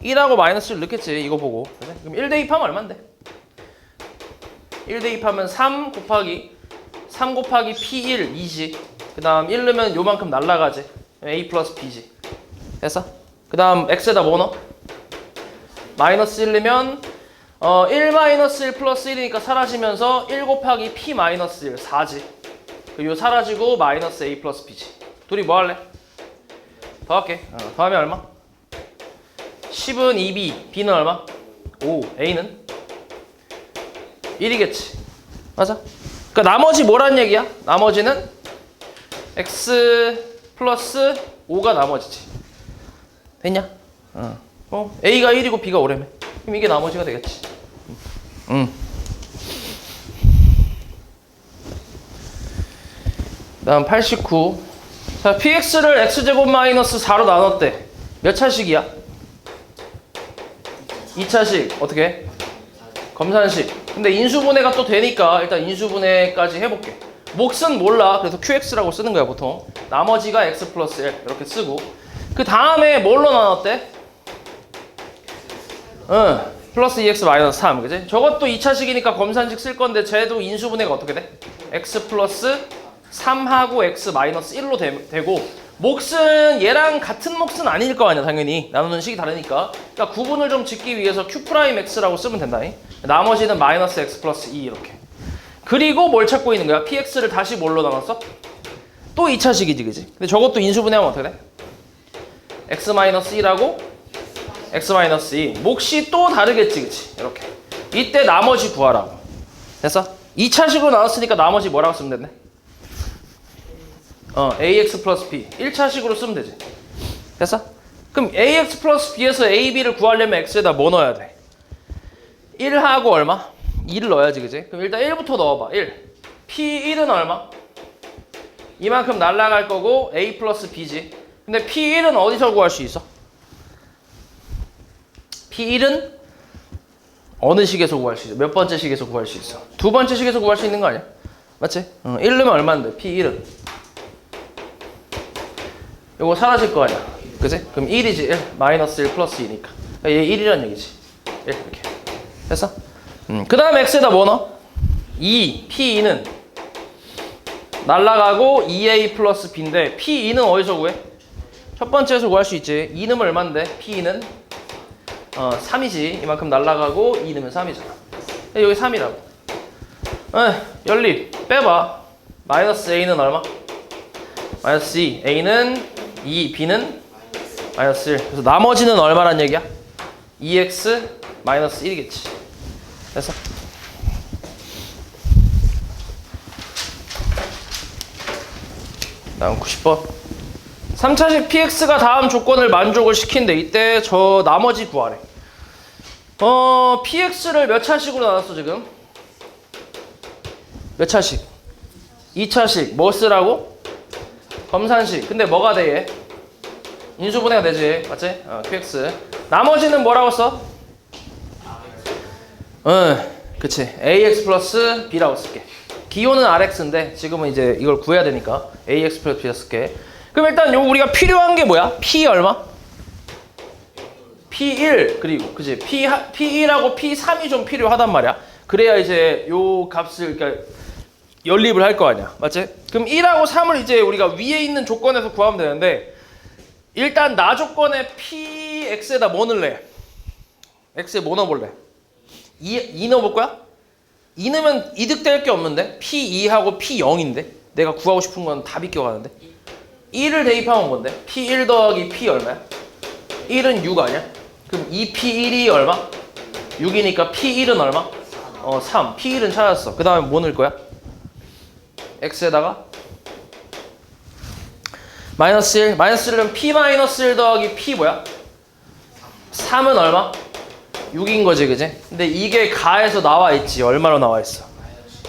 1하고 마이너스 1 넣겠지. 이거 보고. 그래? 그럼 1 대입하면 얼만데? 1 대입하면 3 곱하기 P1 2지. 그 다음 1 넣으면 요만큼 날라가지. A 플러스 B지. 됐어? 그 다음 x에다 뭐 넣어? 마이너스 1 넣으면 1 마이너스 1 플러스 1이니까 사라지면서 1 곱하기 P 마이너스 1 4지. 요 사라지고 마이너스 A 플러스 B지. 둘이 뭐 할래? 더할게. 더하면 얼마? 10은 2B, B는 얼마? 5, A는? 1이겠지. 맞아? 그러니까 나머지 뭐란 얘기야? 나머지는 X 플러스 5가 나머지지. 됐냐? A가 1이고 B가 5라며. 그럼 이게 나머지가 되겠지. 다음 89. 자, px를 x제곱 마이너스 4로 나눴대. 몇 차식이야? 2차식. 어떻게 해? 검산식. 근데 인수분해가 또 되니까 일단 인수분해까지 해볼게. 몫은 몰라. 그래서 qx라고 쓰는 거야 보통. 나머지가 x 플러스 1 이렇게 쓰고. 그 다음에 뭘로 나눴대? 플러스 2x 마이너스 3 그지? 저것도 2차식이니까 검산식 쓸 건데 쟤도 인수분해가 어떻게 돼? x 플러스 3하고 x 마이너스 1로 되고 몫은 얘랑 같은 몫은 아닐 거 아니야 당연히. 나누는 식이 다르니까. 그러니까 구분을 좀 짓기 위해서 q 프라임 x라고 쓰면 된다. 나머지는 마이너스 x 플러스 2 이렇게. 그리고 뭘 찾고 있는 거야? px를 다시 뭘로 나눴어? 또 2차식이지 그지? 근데 저것도 인수분해하면 어떻게 돼? x 마이너스 1하고 x 마이너스 2. 몫이 또 다르겠지 그치? 이렇게. 이때 나머지 구하라고. 됐어? 2차식으로 나눴으니까 나머지 뭐라고 쓰면 된대? ax 플러스 b. 1차식으로 쓰면 되지. 됐어? 그럼 ax 플러스 b에서 a, b를 구하려면 x에다 뭐 넣어야 돼? 1하고 얼마? 2를 넣어야지 그지? 그럼 일단 1부터 넣어봐. 1. p1은 얼마? 이만큼 날라갈 거고 a 플러스 b지. 근데 p1은 어디서 구할 수 있어? p1은 어느 식에서 구할 수 있어? 몇 번째 식에서 구할 수 있어? 두 번째 식에서 구할 수 있는 거 아니야? 맞지? 1 넣으면 얼마인데? p1은 요거 사라질 거 아니야. 그지? 그럼 1이지. 1. 마이너스 1 플러스 2니까. 얘 1이란 얘기지. 1 이렇게. 됐어? 그 다음 x에다 뭐 넣어? 2. p2는 날라가고 2a 플러스 b인데 p2는 어디서 구해? 첫 번째에서 구할 수 있지. 2 넣으면 얼만데? p2는 3이지. 이만큼 날라가고 2 넣으면 3이잖아. 여기 3이라고. 연립. 빼봐. 마이너스 a는 얼마? 마이너스 2. a는 2, b는 마이너스 1. 그래서 나머지는 얼마란 얘기야? 2x 마이너스 1이겠지. 됐어? 다음 90번. 3차식 px가 다음 조건을 만족을 시킨대. 이때 저 나머지 구하래. px를 몇 차식으로 나눴어 지금? 몇 차식? 2차식. 뭐 쓰라고? 검산식. 근데 뭐가 돼 얘? 인수분해가 되지. 맞지? qx. 나머지는 뭐라고 써? 그치. ax 플러스 b라고 쓸게. 기호는 rx인데 지금은 이제 이걸 구해야 되니까 ax 플러스 b라 쓸게. 그럼 일단 요 우리가 필요한 게 뭐야? P 얼마? P1 그리고 그지? P1하고 P3이 좀 필요하단 말이야. 그래야 이제 요 값을 그러니까 연립을 할 거 아니야. 맞지? 그럼 1하고 3을 이제 우리가 위에 있는 조건에서 구하면 되는데 일단 나 조건에 PX에다 뭐 넣을래? X에 뭐 넣어볼래? 2 넣어볼 거야? 2 넣으면 이득될 게 없는데? P2하고 P0인데? 내가 구하고 싶은 건 다 비껴가는데? 1을 대입하면 뭔데? P1 더하기 P 얼마야? 1은 6 아니야? 그럼 2P1이 얼마? 6이니까 P1은 얼마? 3. P1은 찾았어. 그 다음에 뭐 넣을 거야? X에다가 마이너스 1. 마이너스 1은 P 마이너스 1 더하기 P 뭐야? 3은 얼마? 6인 거지, 그지? 근데 이게 가에서 나와 있지. 얼마로 나와 있어?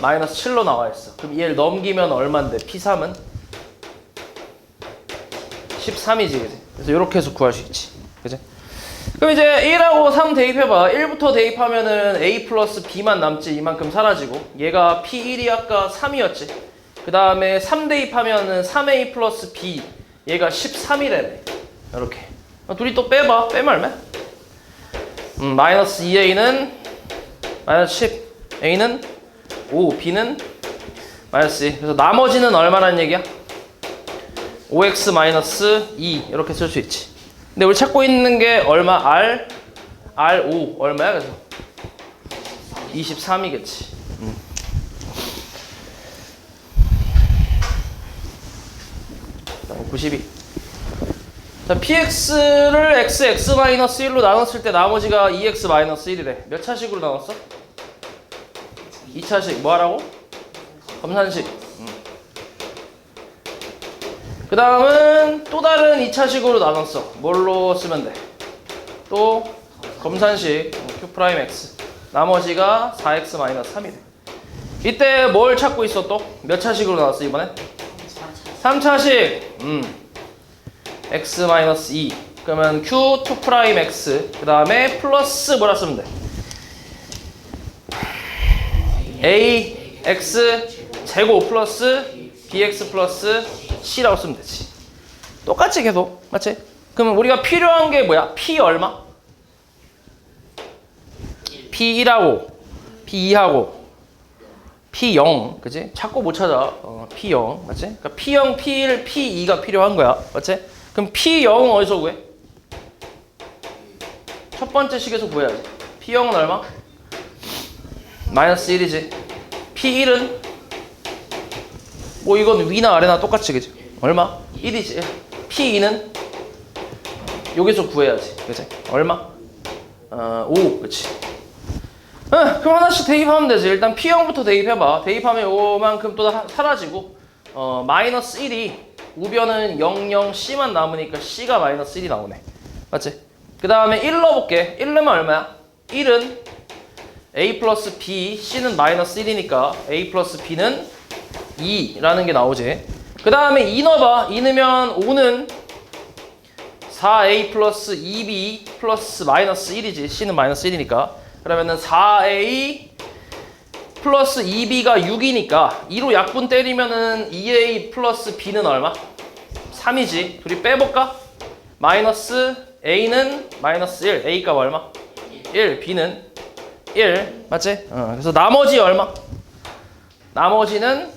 마이너스 7로 나와 있어. 그럼 얘를 넘기면 얼마인데? P3은? 13이지, 그지? 그래서 이렇게 해서 구할 수 있지. 그지? 그럼 이제 1하고 3 대입해봐. 1부터 대입하면은 A 플러스 B만 남지. 이만큼 사라지고. 얘가 P1이 아까 3이었지. 그 다음에 3 대입하면은 3A 플러스 B. 얘가 13이래네. 이렇게. 둘이 또 빼봐. 빼면 얼마야? 마이너스 2A는 마이너스 10. A는 5. B는 마이너스 2. 그래서 나머지는 얼마란 얘기야? 5x 마이너스 2 이렇게 쓸 수 있지. 근데 우리 찾고 있는 게 얼마? R5 얼마야? 그래서 23이겠지. 92. 자, px를 x 마이너스 1로 나눴을 때 나머지가 2x 마이너스 1이래. 몇 차식으로 나눴어? 2차식. 뭐 하라고? 검산식. 그 다음은 또 다른 2차식으로 나눴어. 뭘로 쓰면 돼? 또 검산식 Q'X. 나머지가 4x 마이너스 3이래. 이때 뭘 찾고 있어 또? 몇 차식으로 나왔어 이번에? 3차식. x 마이너스 2. 그러면 Q2'X. 그 다음에 플러스 뭐라 쓰면 돼? ax 제곱 플러스 bx 플러스 c라고 쓰면 되지. 똑같이 계속. 맞지? 그러면 우리가 필요한 게 뭐야? p 얼마? p1하고 p2하고 p0. 그치? 찾고 못 찾아. p0. 맞지? 그러니까 p0, p1, p2가 필요한 거야. 맞지? 그럼 p0은 어디서 구해? 첫 번째 식에서 구해야지. p0은 얼마? 마이너스 1이지. p1은 뭐 이건 위나 아래나 똑같이, 그지? 얼마? 1이지. p2는 여기서 구해야지. 그지? 얼마? 5. 그치? 그럼 하나씩 대입하면 되지. 일단 p0부터 대입해봐. 대입하면 요만큼 또 사라지고 마이너스 1이 우변은 0, 0, c만 남으니까 c가 마이너스 1이 나오네. 맞지? 그 다음에 1 넣어볼게. 1 넣으면 얼마야? 1은 a 플러스 b, c는 마이너스 1이니까 a 플러스 b는 2라는 게 나오지. 그 다음에 2 넣어봐. 2 넣으면 5는 4a 플러스 2b 플러스 마이너스 1이지. c는 마이너스 1이니까. 그러면은 4a 플러스 2b가 6이니까 2로 약분 때리면은 2a 플러스 b는 얼마? 3이지. 둘이 빼볼까? 마이너스 a는 마이너스 1. a 값 얼마? 1. b는 1. 맞지? 그래서 나머지 얼마? 나머지는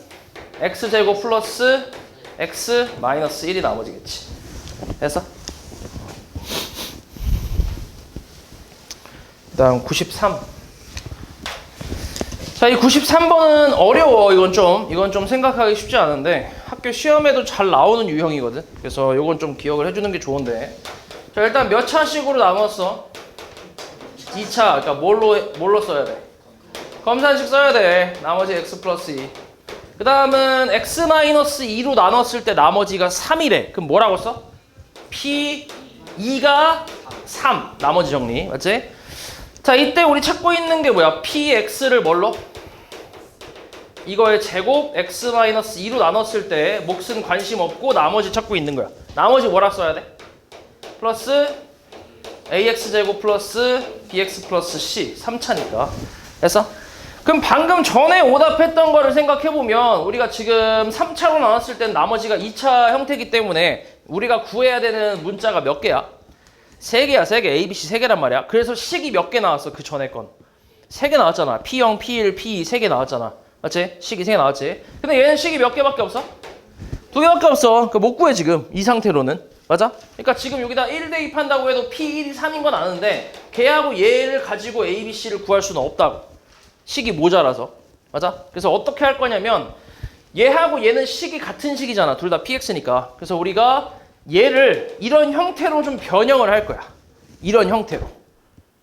x제곱 플러스 x 마이너스 1이 나머지겠지. 됐어? 그 다음 93. 자, 이 93번은 어려워. 이건 좀 생각하기 쉽지 않은데 학교 시험에도 잘 나오는 유형이거든. 그래서 이건 좀 기억을 해주는 게 좋은데. 자, 일단 몇 차식으로 나눴어? 2차. 그러니까 뭘로 써야 돼? 검산식 써야 돼. 나머지 x 플러스 2. 그 다음은 x 마이너스 2로 나눴을 때 나머지가 3이래. 그럼 뭐라고 써? p2가 3. 나머지 정리. 맞지? 자, 이때 우리 찾고 있는 게 뭐야? px를 뭘로? 이거의 제곱 x 마이너스 2로 나눴을 때 몫은 관심 없고 나머지 찾고 있는 거야. 나머지 뭐라 써야 돼? 플러스 ax 제곱 플러스 bx 플러스 c. 3차니까. 됐어? 그럼 방금 전에 오답했던 거를 생각해보면 우리가 지금 3차로 나눴을 땐 나머지가 2차 형태이기 때문에 우리가 구해야 되는 문자가 몇 개야? 3개야, 3개. A, B, C 3개란 말이야. 그래서 식이 몇 개 나왔어, 그 전에 건. 3개 나왔잖아. P0, P1, P2 3개 나왔잖아. 맞지? 식이 3개 나왔지? 근데 얘는 식이 몇 개밖에 없어? 2개밖에 없어. 그 못 구해, 지금. 이 상태로는. 맞아? 그러니까 지금 여기다 1 대입한다고 해도 P1이 3인 건 아는데 걔하고 얘를 가지고 A, B, C를 구할 수는 없다고. 식이 모자라서. 맞아? 그래서 어떻게 할 거냐면 얘하고 얘는 식이 같은 식이잖아. 둘 다 PX니까. 그래서 우리가 얘를 이런 형태로 좀 변형을 할 거야. 이런 형태로.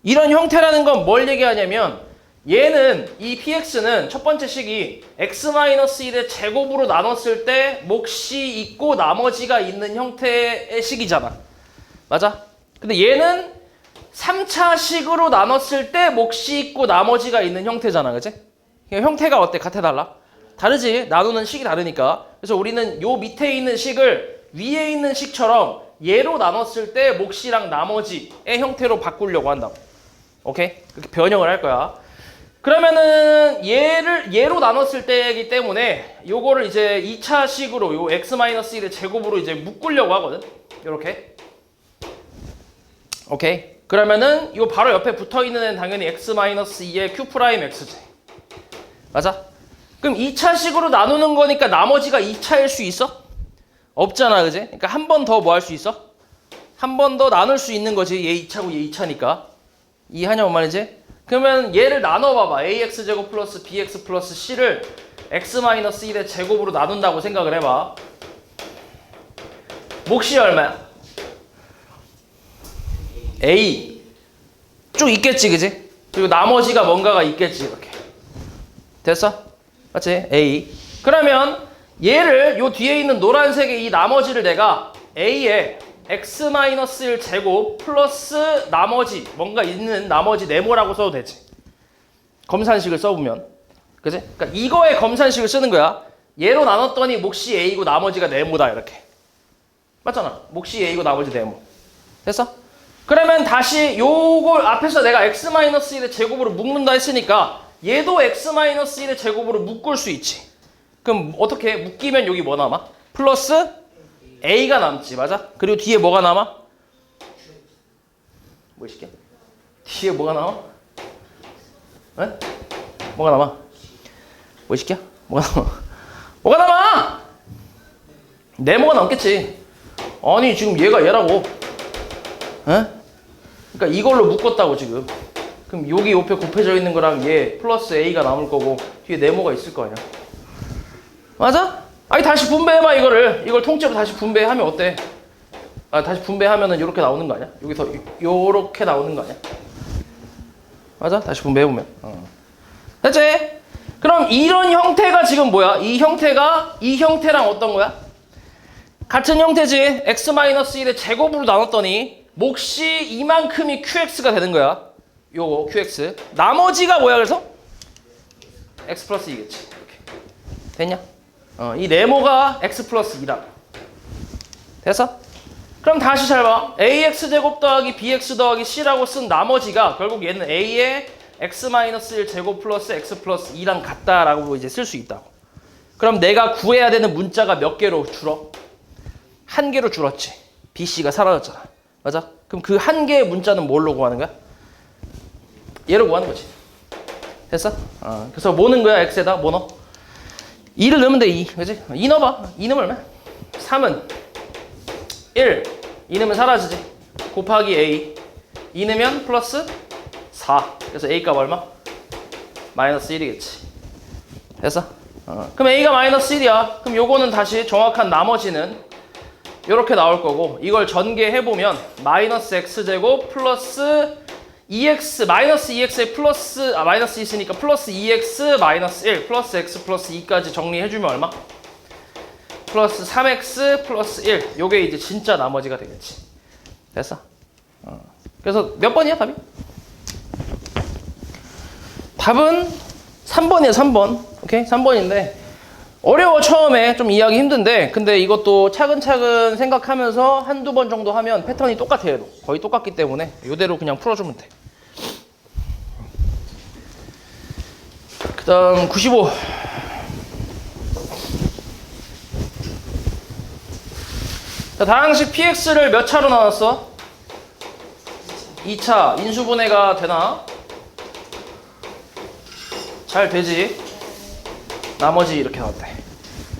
이런 형태라는 건 뭘 얘기하냐면 얘는 이 PX는 첫 번째 식이 X-1의 제곱으로 나눴을 때 몫이 있고 나머지가 있는 형태의 식이잖아. 맞아? 근데 얘는 3차 식으로 나눴을 때 몫이 있고 나머지가 있는 형태잖아. 그치? 형태가 어때? 같아 달라? 다르지? 나누는 식이 다르니까. 그래서 우리는 요 밑에 있는 식을 위에 있는 식처럼 얘로 나눴을 때 몫이랑 나머지의 형태로 바꾸려고 한다고. 오케이? 그렇게 변형을 할 거야. 그러면은 얘로 나눴을 때이기 때문에 요거를 이제 2차 식으로 요 x-1의 제곱으로 이제 묶으려고 하거든. 요렇게. 오케이? 그러면은 요 바로 옆에 붙어 있는 애는 당연히 x-2의 q'xj. 맞아? 그럼 2차 식으로 나누는 거니까 나머지가 2차일 수 있어? 없잖아, 그지? 그러니까 한 번 더 뭐 할 수 있어? 한 번 더 나눌 수 있는 거지. 얘 2차고 얘 2차니까. 이해하냐 뭔 말이지? 그러면 얘를 나눠봐봐. ax제곱 플러스 bx 플러스 c를 x-1의 제곱으로 나눈다고 생각을 해봐. 몫이 얼마야? a. 쭉 있겠지, 그지? 그리고 나머지가 뭔가가 있겠지, 이렇게. 됐어? 맞지? a. 그러면 얘를 요 뒤에 있는 노란색의 이 나머지를 내가 a에 x-1 제곱 플러스 나머지 뭔가 있는 나머지 네모라고 써도 되지. 검산식을 써보면. 그지? 그러니까 이거의 검산식을 쓰는 거야. 얘로 나눴더니 몫이 a고 나머지가 네모다 이렇게. 맞잖아. 몫이 a고 나머지 네모. 됐어? 그러면 다시 요걸 앞에서 내가 x-1의 제곱으로 묶는다 했으니까 얘도 x-1의 제곱으로 묶을 수 있지. 그럼 어떻게 묶이면 여기 뭐 남아? 플러스 a가 남지. 맞아? 그리고 뒤에 뭐가 남아? 뭐 시켜? 뒤에 뭐가 남아? 에? 뭐가 남아? 뭐 시켜? 뭐가 남아? 뭐가 남아? 네모가 남겠지. 아니 지금 얘가 얘라고. 에? 그러니까 이걸로 묶었다고 지금. 그럼 여기 옆에 곱해져 있는 거랑 얘 플러스 a가 남을 거고 뒤에 네모가 있을 거 아니야. 맞아? 아니 다시 분배해봐 이거를. 이걸 통째로 다시 분배하면 어때? 아 다시 분배하면은 이렇게 나오는 거 아니야? 여기서 요렇게 나오는 거 아니야? 맞아? 다시 분배해보면. 됐지? 그럼 이런 형태가 지금 뭐야? 이 형태가 이 형태랑 어떤 거야? 같은 형태지. x-1의 제곱으로 나눴더니 몫이 이만큼이 qx가 되는 거야. 요거 qx. 나머지가 뭐야 그래서? x 플러스 2겠지. 이렇게. 됐냐? 이 네모가 x 플러스 2라. 됐어? 그럼 다시 잘 봐. ax제곱 더하기 bx 더하기 c라고 쓴 나머지가 결국 얘는 a의 x-1 제곱 플러스 x 플러스 2랑 같다라고 이제 쓸 수 있다고. 그럼 내가 구해야 되는 문자가 몇 개로 줄어? 한 개로 줄었지. bc가 사라졌잖아. 맞아? 그럼 그 한 개의 문자는 뭘로 구하는 거야? 얘로 구하는 거지. 됐어? 그래서 뭐 넣은 거야? x에다 뭐 넣어? 2를 넣으면 돼. 2. 그치? 2 넣어봐. 2 넣으면 얼마야? 3은 1. 2 넣으면 사라지지. 곱하기 a. 2 넣으면 플러스 4. 그래서 a 값 얼마? 마이너스 1이겠지. 됐어? 그럼 a가 마이너스 1이야. 그럼 요거는 다시 정확한 나머지는 이렇게 나올 거고 이걸 전개해보면 마이너스 x제곱 플러스 2x 마이너스 2x에 플러스 마이너스 있으니까 플러스 2x 마이너스 1 플러스 x 플러스 2까지 정리해주면 얼마? 플러스 3x 플러스 1 요게 이제 진짜 나머지가 되겠지. 됐어? 그래서 몇 번이야 답이? 답은 3번이야 3번. 오케이? 3번인데 어려워 처음에 좀 이해하기 힘든데 근데 이것도 차근차근 생각하면서 한두 번 정도 하면 패턴이 똑같아요. 거의 똑같기 때문에 이대로 그냥 풀어주면 돼. 그 다음 95. 자, 다항식 px를 몇 차로 나눴어? 2차. 인수분해가 되나? 잘 되지. 나머지 이렇게 나왔대.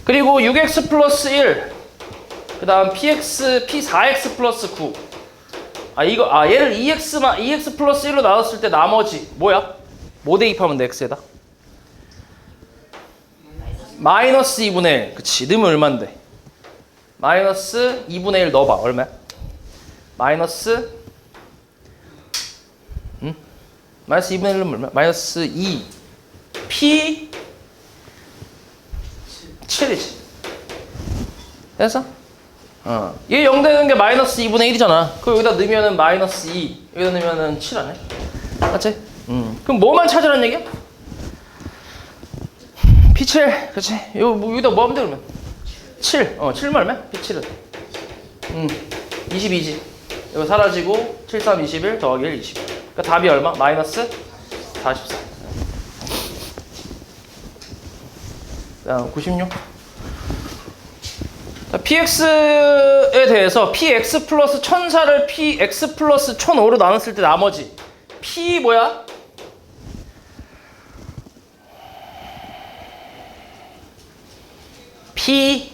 그리고 6x 플러스 1. 그 다음 p4x 플러스 9. 얘를 2x 플러스 1로 나눴을 때 나머지 뭐야? 뭐 대입하면 돼, x에다? 마이너스 2분의 1. 그치, 넣으면 얼만데? 마이너스 2분의 1 넣어봐. 얼마야? 마이너스 2분의 1은 얼마야? 마이너스 2 p 7이지. 됐어? 얘 0 되는 게 마이너스 2분의 1이잖아. 그거 여기다 넣으면은 마이너스 2. 여기다 넣으면은 7 아니야? 맞지? 그럼 뭐만 찾으라는 얘기야? P7. 그치? 여기다 뭐 하면 돼, 그러면? 7. 7만 얼마야? P7은. 22지. 이거 사라지고 7, 3, 21 더하기 1, 20. 그러니까 답이 얼마? 마이너스 44. 다음 96. 자, px에 대해서 px 플러스 1004를 px 플러스 1005로 나눴을 때 나머지 p 뭐야? p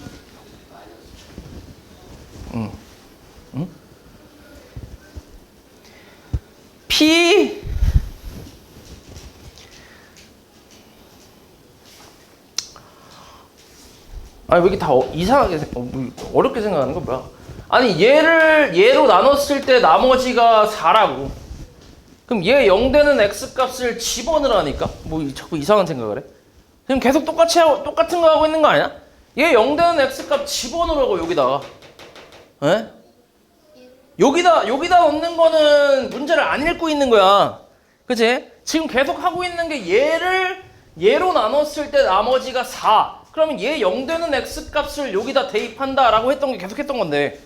p 왜 이렇게 다 이상하게 어렵게 생각하는 거 뭐야? 아니 얘로 나눴을 때 나머지가 4라고. 그럼 얘 0 되는 x 값을 집어넣으라니까? 뭐 자꾸 이상한 생각을 해? 그럼 계속 똑같은 거 하고 있는 거 아니야? 얘 0 되는 x 값 집어넣으라고 여기다가. 에? 여기다 넣는 거는 문제를 안 읽고 있는 거야. 그치? 지금 계속 하고 있는 게 얘로 나눴을 때 나머지가 4. 그러면 얘 0 되는 x 값을 여기다 대입한다 라고 했던 게 계속 했던 건데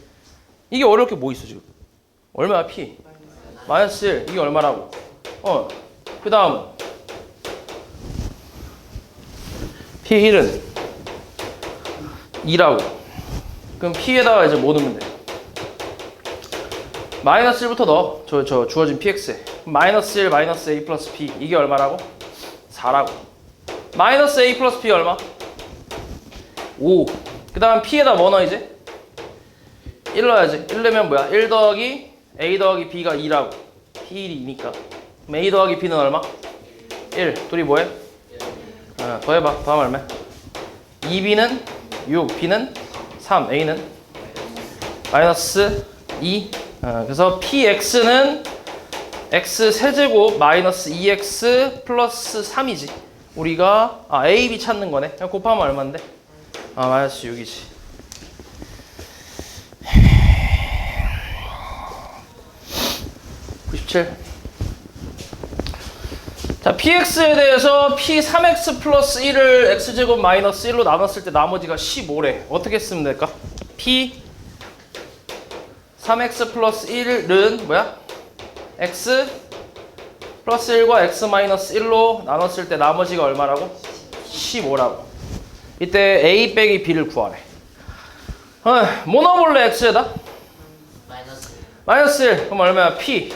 이게 어려울 게 뭐 있어 지금? 얼마야 p? 마이너스 1. 이게 얼마라고? 그 다음 p1은 2라고. 그럼 p에다가 이제 뭐 넣으면 돼? 마이너스 1부터 넣어. 저 주어진 px에. 마이너스 1 마이너스 a 플러스 b. 이게 얼마라고? 4라고. 마이너스 a 플러스 b 얼마? 5. 그 다음 p에다 뭐 넣어 이제? 1 넣어야지. 1 넣으면 뭐야? 1 더하기 a 더하기 b가 2라고. p1이 2니까. 그럼 a 더하기 b는 얼마? 1. 둘이 뭐해? 더해봐. 더하면 얼마야? 2b는 6, b는 3, a는 마이너스 2. 그래서 px는 x 세제곱 마이너스 2x 플러스 3이지. 우리가 a, b 찾는 거네. 그냥 곱하면 얼마인데? 마이너스 6이지. 자, px에 대해서 p3x 플러스 1을 x제곱 마이너스 1로 나눴을 때 나머지가 15래. 어떻게 쓰면 될까? p3x 플러스 1은 뭐야? x 플러스 1과 x 마이너스 1로 나눴을 때 나머지가 얼마라고? 15라고. 이때 a 빼기 b를 구하래. 뭐 넣어볼래 x에다? 마이너스 1. 그럼 얼마야? p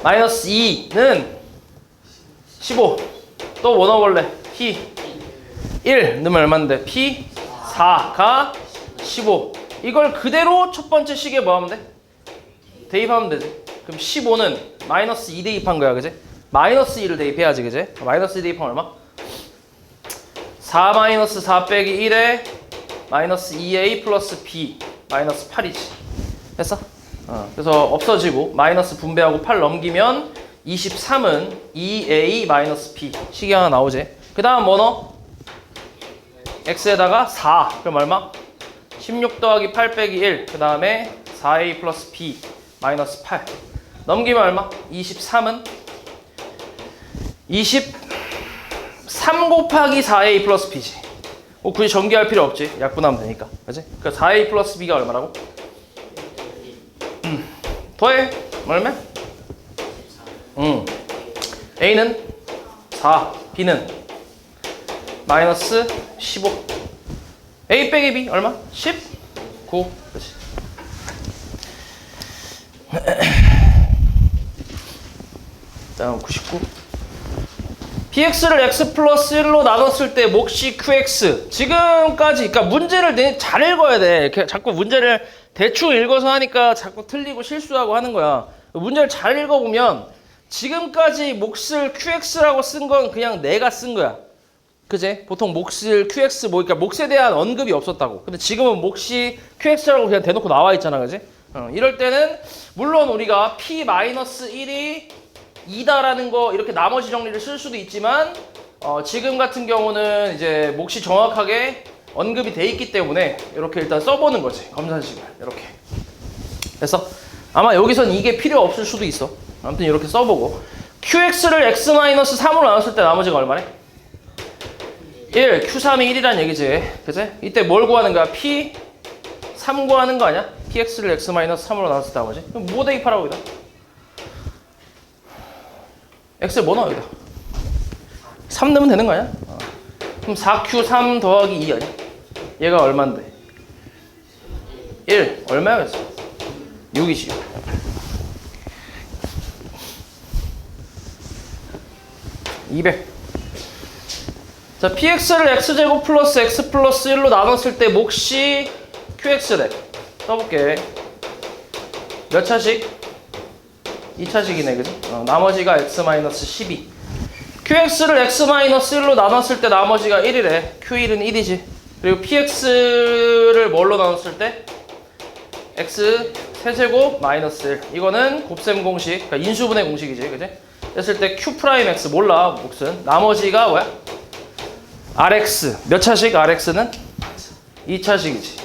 마이너스 2는 15. 또 뭐 넣어볼래? p 1 넣으면 얼마인데? p 4가 15. 이걸 그대로 첫 번째 식에 뭐 하면 돼? 대입하면 되지. 그럼 15는 마이너스 2 대입한 거야, 그지? 마이너스 2를 대입해야지, 그지? 마이너스 2 대입하면 얼마? 4 마이너스 4 빼기 1에 마이너스 2a 플러스 b 마이너스 8이지. 됐어? 그래서 없어지고 마이너스 분배하고 8 넘기면 23은 2a 마이너스 b 식이 하나 나오지. 그 다음 뭐 넣어? x에다가 4. 그럼 얼마? 16 더하기 8 빼기 1. 그 다음에 4a 플러스 b 마이너스 8. 넘기면 얼마? 23은 23 곱하기 4a 플러스 b지. 굳이 전개할 필요 없지. 약분하면 되니까. 그치? 그러니까 4a 플러스 b가 얼마라고? 더해. 얼마? a는 4 4. B는 마이너스 15. A 빼기 B 얼마? 19. 그렇지. 다음 99. px를 x 플러스 1로 나눴을 때 몫이 qx. 지금까지 그러니까 문제를 잘 읽어야 돼. 이렇게 자꾸 문제를 대충 읽어서 하니까 자꾸 틀리고 실수하고 하는 거야. 문제를 잘 읽어보면 지금까지 몫을 qx라고 쓴 건 그냥 내가 쓴 거야. 그제? 보통 몫을 qx 그러니까 몫에 대한 언급이 없었다고. 근데 지금은 몫이 qx라고 그냥 대놓고 나와 있잖아, 그지? 이럴 때는 물론 우리가 p-1이 2다라는 거 이렇게 나머지 정리를 쓸 수도 있지만 지금 같은 경우는 이제 몫이 정확하게 언급이 돼 있기 때문에 이렇게 일단 써보는 거지. 검산식을 이렇게. 그래서 아마 여기선 이게 필요 없을 수도 있어. 아무튼 이렇게 써보고 qx를 x-3으로 나눴을 때 나머지가 얼마래? 1, q3이 1이란 얘기지. 그치? 이때 뭘 구하는 거야? p 3 구하는 거 아니야? px를 x-3으로 나눴을 때 나머지. 그럼 뭐 대입하라고 여기다? x에 뭐 넣어 여기다? 3 넣으면 되는 거 아니야? 그럼 4q3 더하기 2 아니야? 얘가 얼만데? 1 얼마야 그래서? 6이지. 200. 자, px를 x제곱 플러스 x 플러스 1로 나눴을 때 몫이 qx래. 써볼게. 몇 차식? 2차식이네, 그지? 나머지가 x-12. qx를 x-1로 나눴을 때 나머지가 1이래. q1은 1이지. 그리고 px를 뭘로 나눴을 때? x 세제곱 마이너스 1. 이거는 곱셈 공식, 그러니까 인수분해 공식이지, 그지? 했을 때 q'x 몰라, 몫은. 나머지가 뭐야? rx. 몇 차식? rx는? 2차식이지.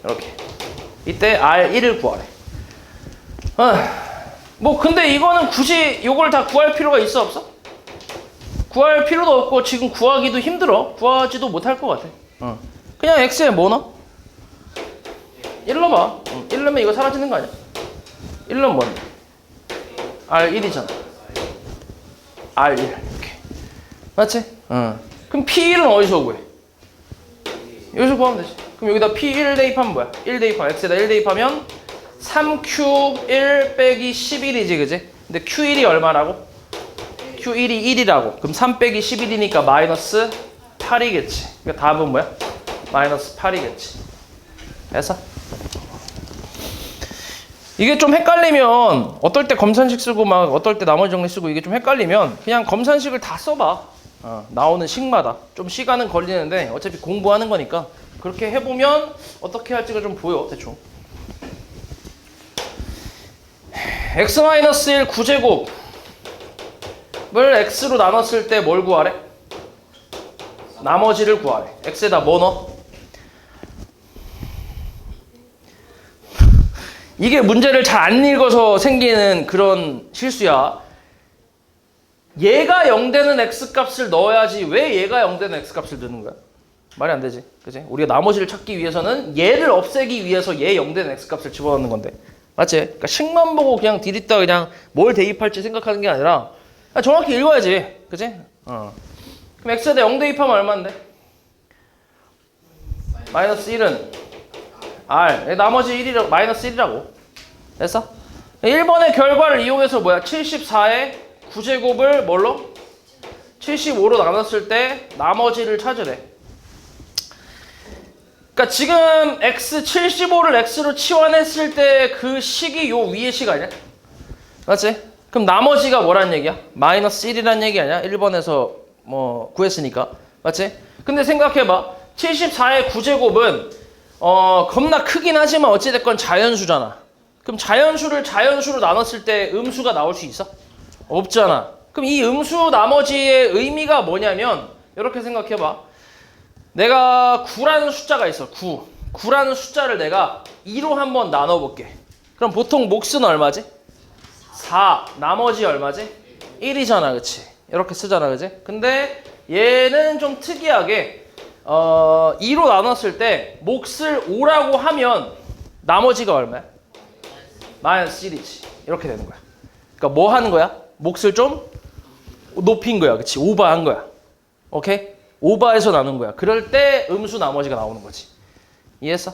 이렇게. 이때 r1을 구하래. 뭐 근데 이거는 굳이 이걸 다 구할 필요가 있어 없어? 구할 필요도 없고 지금 구하기도 힘들어. 구하지도 못할 것 같아. 그냥 x에 뭐 넣어? 1 넣어봐. 1 넣으면 이거 사라지는 거 아니야? 1 넣으면 뭔데? r1이잖아. r1 이렇게. 맞지? 그럼 p1은 어디서 구해? 여기서 구하면 되지. 그럼 여기다 p1 대입하면 뭐야? 1 대입하면 x에다 1 대입하면 3q1 빼기 11이지, 그지? 근데 q1이 얼마라고? q1이 1이라고. 그럼 3 빼기 11이니까 마이너스 8이겠지. 그러니까 답은 뭐야? 마이너스 8이겠지. 됐어? 이게 좀 헷갈리면 어떨 때 검산식 쓰고 막 어떨 때 나머지 정리 쓰고 이게 좀 헷갈리면 그냥 검산식을 다 써봐. 나오는 식마다. 좀 시간은 걸리는데 어차피 공부하는 거니까 그렇게 해보면 어떻게 할지가 좀 보여, 대충. x-1 9제곱을 x로 나눴을 때 뭘 구하래? 나머지를 구하래. x에다 뭐 넣어? 이게 문제를 잘 안 읽어서 생기는 그런 실수야. 얘가 0되는 x값을 넣어야지 왜 얘가 0되는 x값을 넣는 거야? 말이 안 되지. 그치? 우리가 나머지를 찾기 위해서는 얘를 없애기 위해서 얘 0되는 x값을 집어넣는 건데. 맞지? 그러니까 식만 보고 그냥 디귿다 그냥 뭘 대입할지 생각하는 게 아니라 정확히 읽어야지. 그치? 그럼 x에다 0 대입하면 얼마인데? 마이너스 1은 r. 나머지 1이라, 마이너스 1이라고. 됐어? 1번의 결과를 이용해서 뭐야? 74의 9제곱을 뭘로? 75로 나눴을 때 나머지를 찾으래. 그러니까 지금 x 75를 x로 치환했을 때 그 식이 요 위의 식 아니야? 맞지? 그럼 나머지가 뭐란 얘기야? 마이너스 1이란 얘기 아니야? 1번에서 뭐 구했으니까. 맞지? 근데 생각해봐. 74의 9제곱은 겁나 크긴 하지만 어찌됐건 자연수잖아. 그럼 자연수로 나눴을 때 음수가 나올 수 있어? 없잖아. 그럼 이 음수 나머지의 의미가 뭐냐면 이렇게 생각해봐. 내가 9라는 숫자가 있어. 9라는 숫자를 내가 2로 한번 나눠볼게. 그럼 보통 몫은 얼마지? 4. 나머지 얼마지? 1이잖아. 그치? 이렇게 쓰잖아. 그치? 근데 얘는 좀 특이하게 2로 나눴을 때 몫을 5라고 하면 나머지가 얼마야? 마이너스 1이지. 이렇게 되는 거야. 그러니까 뭐 하는 거야? 몫을 좀 높인 거야. 그치? 오버한 거야. 오케이? 오버해서 나눈 거야. 그럴 때 음수 나머지가 나오는 거지. 이해했어?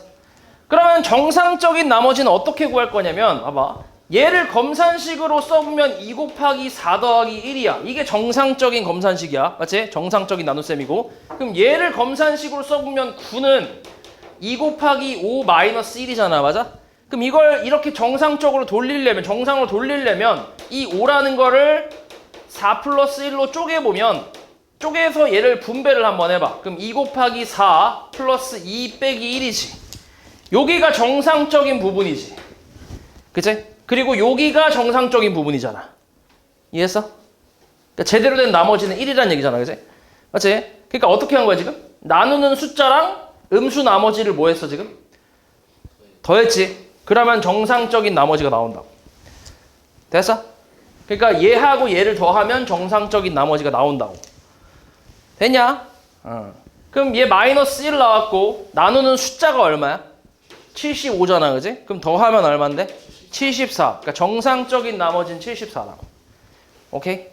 그러면 정상적인 나머지는 어떻게 구할 거냐면 봐봐. 얘를 검산식으로 써보면 2 곱하기 4 더하기 1이야. 이게 정상적인 검산식이야. 맞지? 정상적인 나눗셈이고. 그럼 얘를 검산식으로 써보면 9는 2 곱하기 5 마이너스 1이잖아. 맞아? 그럼 이걸 이렇게 정상적으로 돌리려면, 정상으로 돌리려면 이 5라는 거를 4 플러스 1로 쪼개보면, 쪼개서 얘를 분배를 한번 해봐. 그럼 2 곱하기 4 플러스 2 빼기 1이지. 여기가 정상적인 부분이지. 그치? 그리고 여기가 정상적인 부분이잖아. 이해했어? 그러니까 제대로 된 나머지는 1이라는 얘기잖아. 그치? 맞지? 그러니까 어떻게 한 거야 지금? 나누는 숫자랑 음수 나머지를 뭐 했어 지금? 더했지. 그러면 정상적인 나머지가 나온다고. 됐어? 그러니까 얘하고 얘를 더하면 정상적인 나머지가 나온다고. 됐냐? 그럼 얘 마이너스 1 나왔고 나누는 숫자가 얼마야? 75잖아. 그지? 그럼 더하면 얼만데? 74. 그러니까 정상적인 나머지는 74라고. 오케이?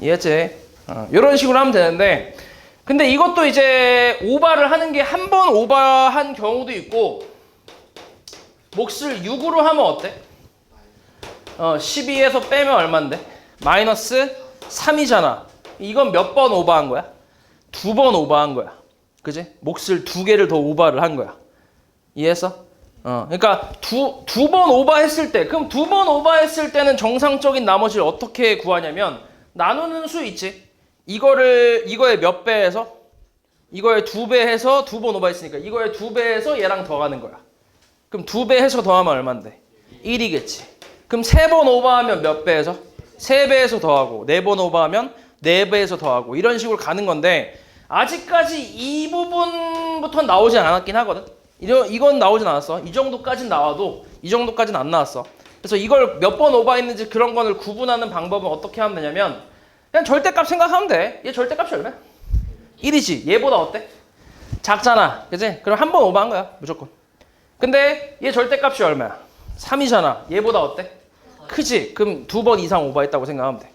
이해했지? 이런 식으로 하면 되는데, 근데 이것도 이제 오바를 하는 게 한 번 오바한 경우도 있고, 몫을 6으로 하면 어때? 12에서 빼면 얼만데? 마이너스 3이잖아. 이건 몇 번 오바한 거야? 2번 오바한 거야. 그지? 몫을 2개를 더 오바를 한 거야. 이해했어? 그러니까 두 번 오버했을 때, 그럼 2번 오버했을 때는 정상적인 나머지를 어떻게 구하냐면 나누는 수 있지. 이거에 몇 배 해서 이거에 2배 해서 2번 오버했으니까 이거에 2배 해서 얘랑 더하는 거야. 그럼 2배 해서 더하면 얼만데? 1이겠지. 그럼 3번 오버하면 몇 배 해서? 3배 해서 더하고 4번 오버하면 4배 해서 더하고 이런 식으로 가는 건데 아직까지 이 부분부터 나오진 않았긴 하거든. 이건 나오진 않았어. 이 정도까진 나와도 이 정도까지는 안 나왔어. 그래서 이걸 몇 번 오버했는지 그런 거를 구분하는 방법은 어떻게 하면 되냐면 그냥 절대값 생각하면 돼. 얘 절대값이 얼마야? 1이지. 얘보다 어때? 작잖아. 그치? 그럼 한 번 오버한 거야. 무조건. 근데 얘 절대값이 얼마야? 3이잖아. 얘보다 어때? 크지? 그럼 2번 이상 오버했다고 생각하면 돼.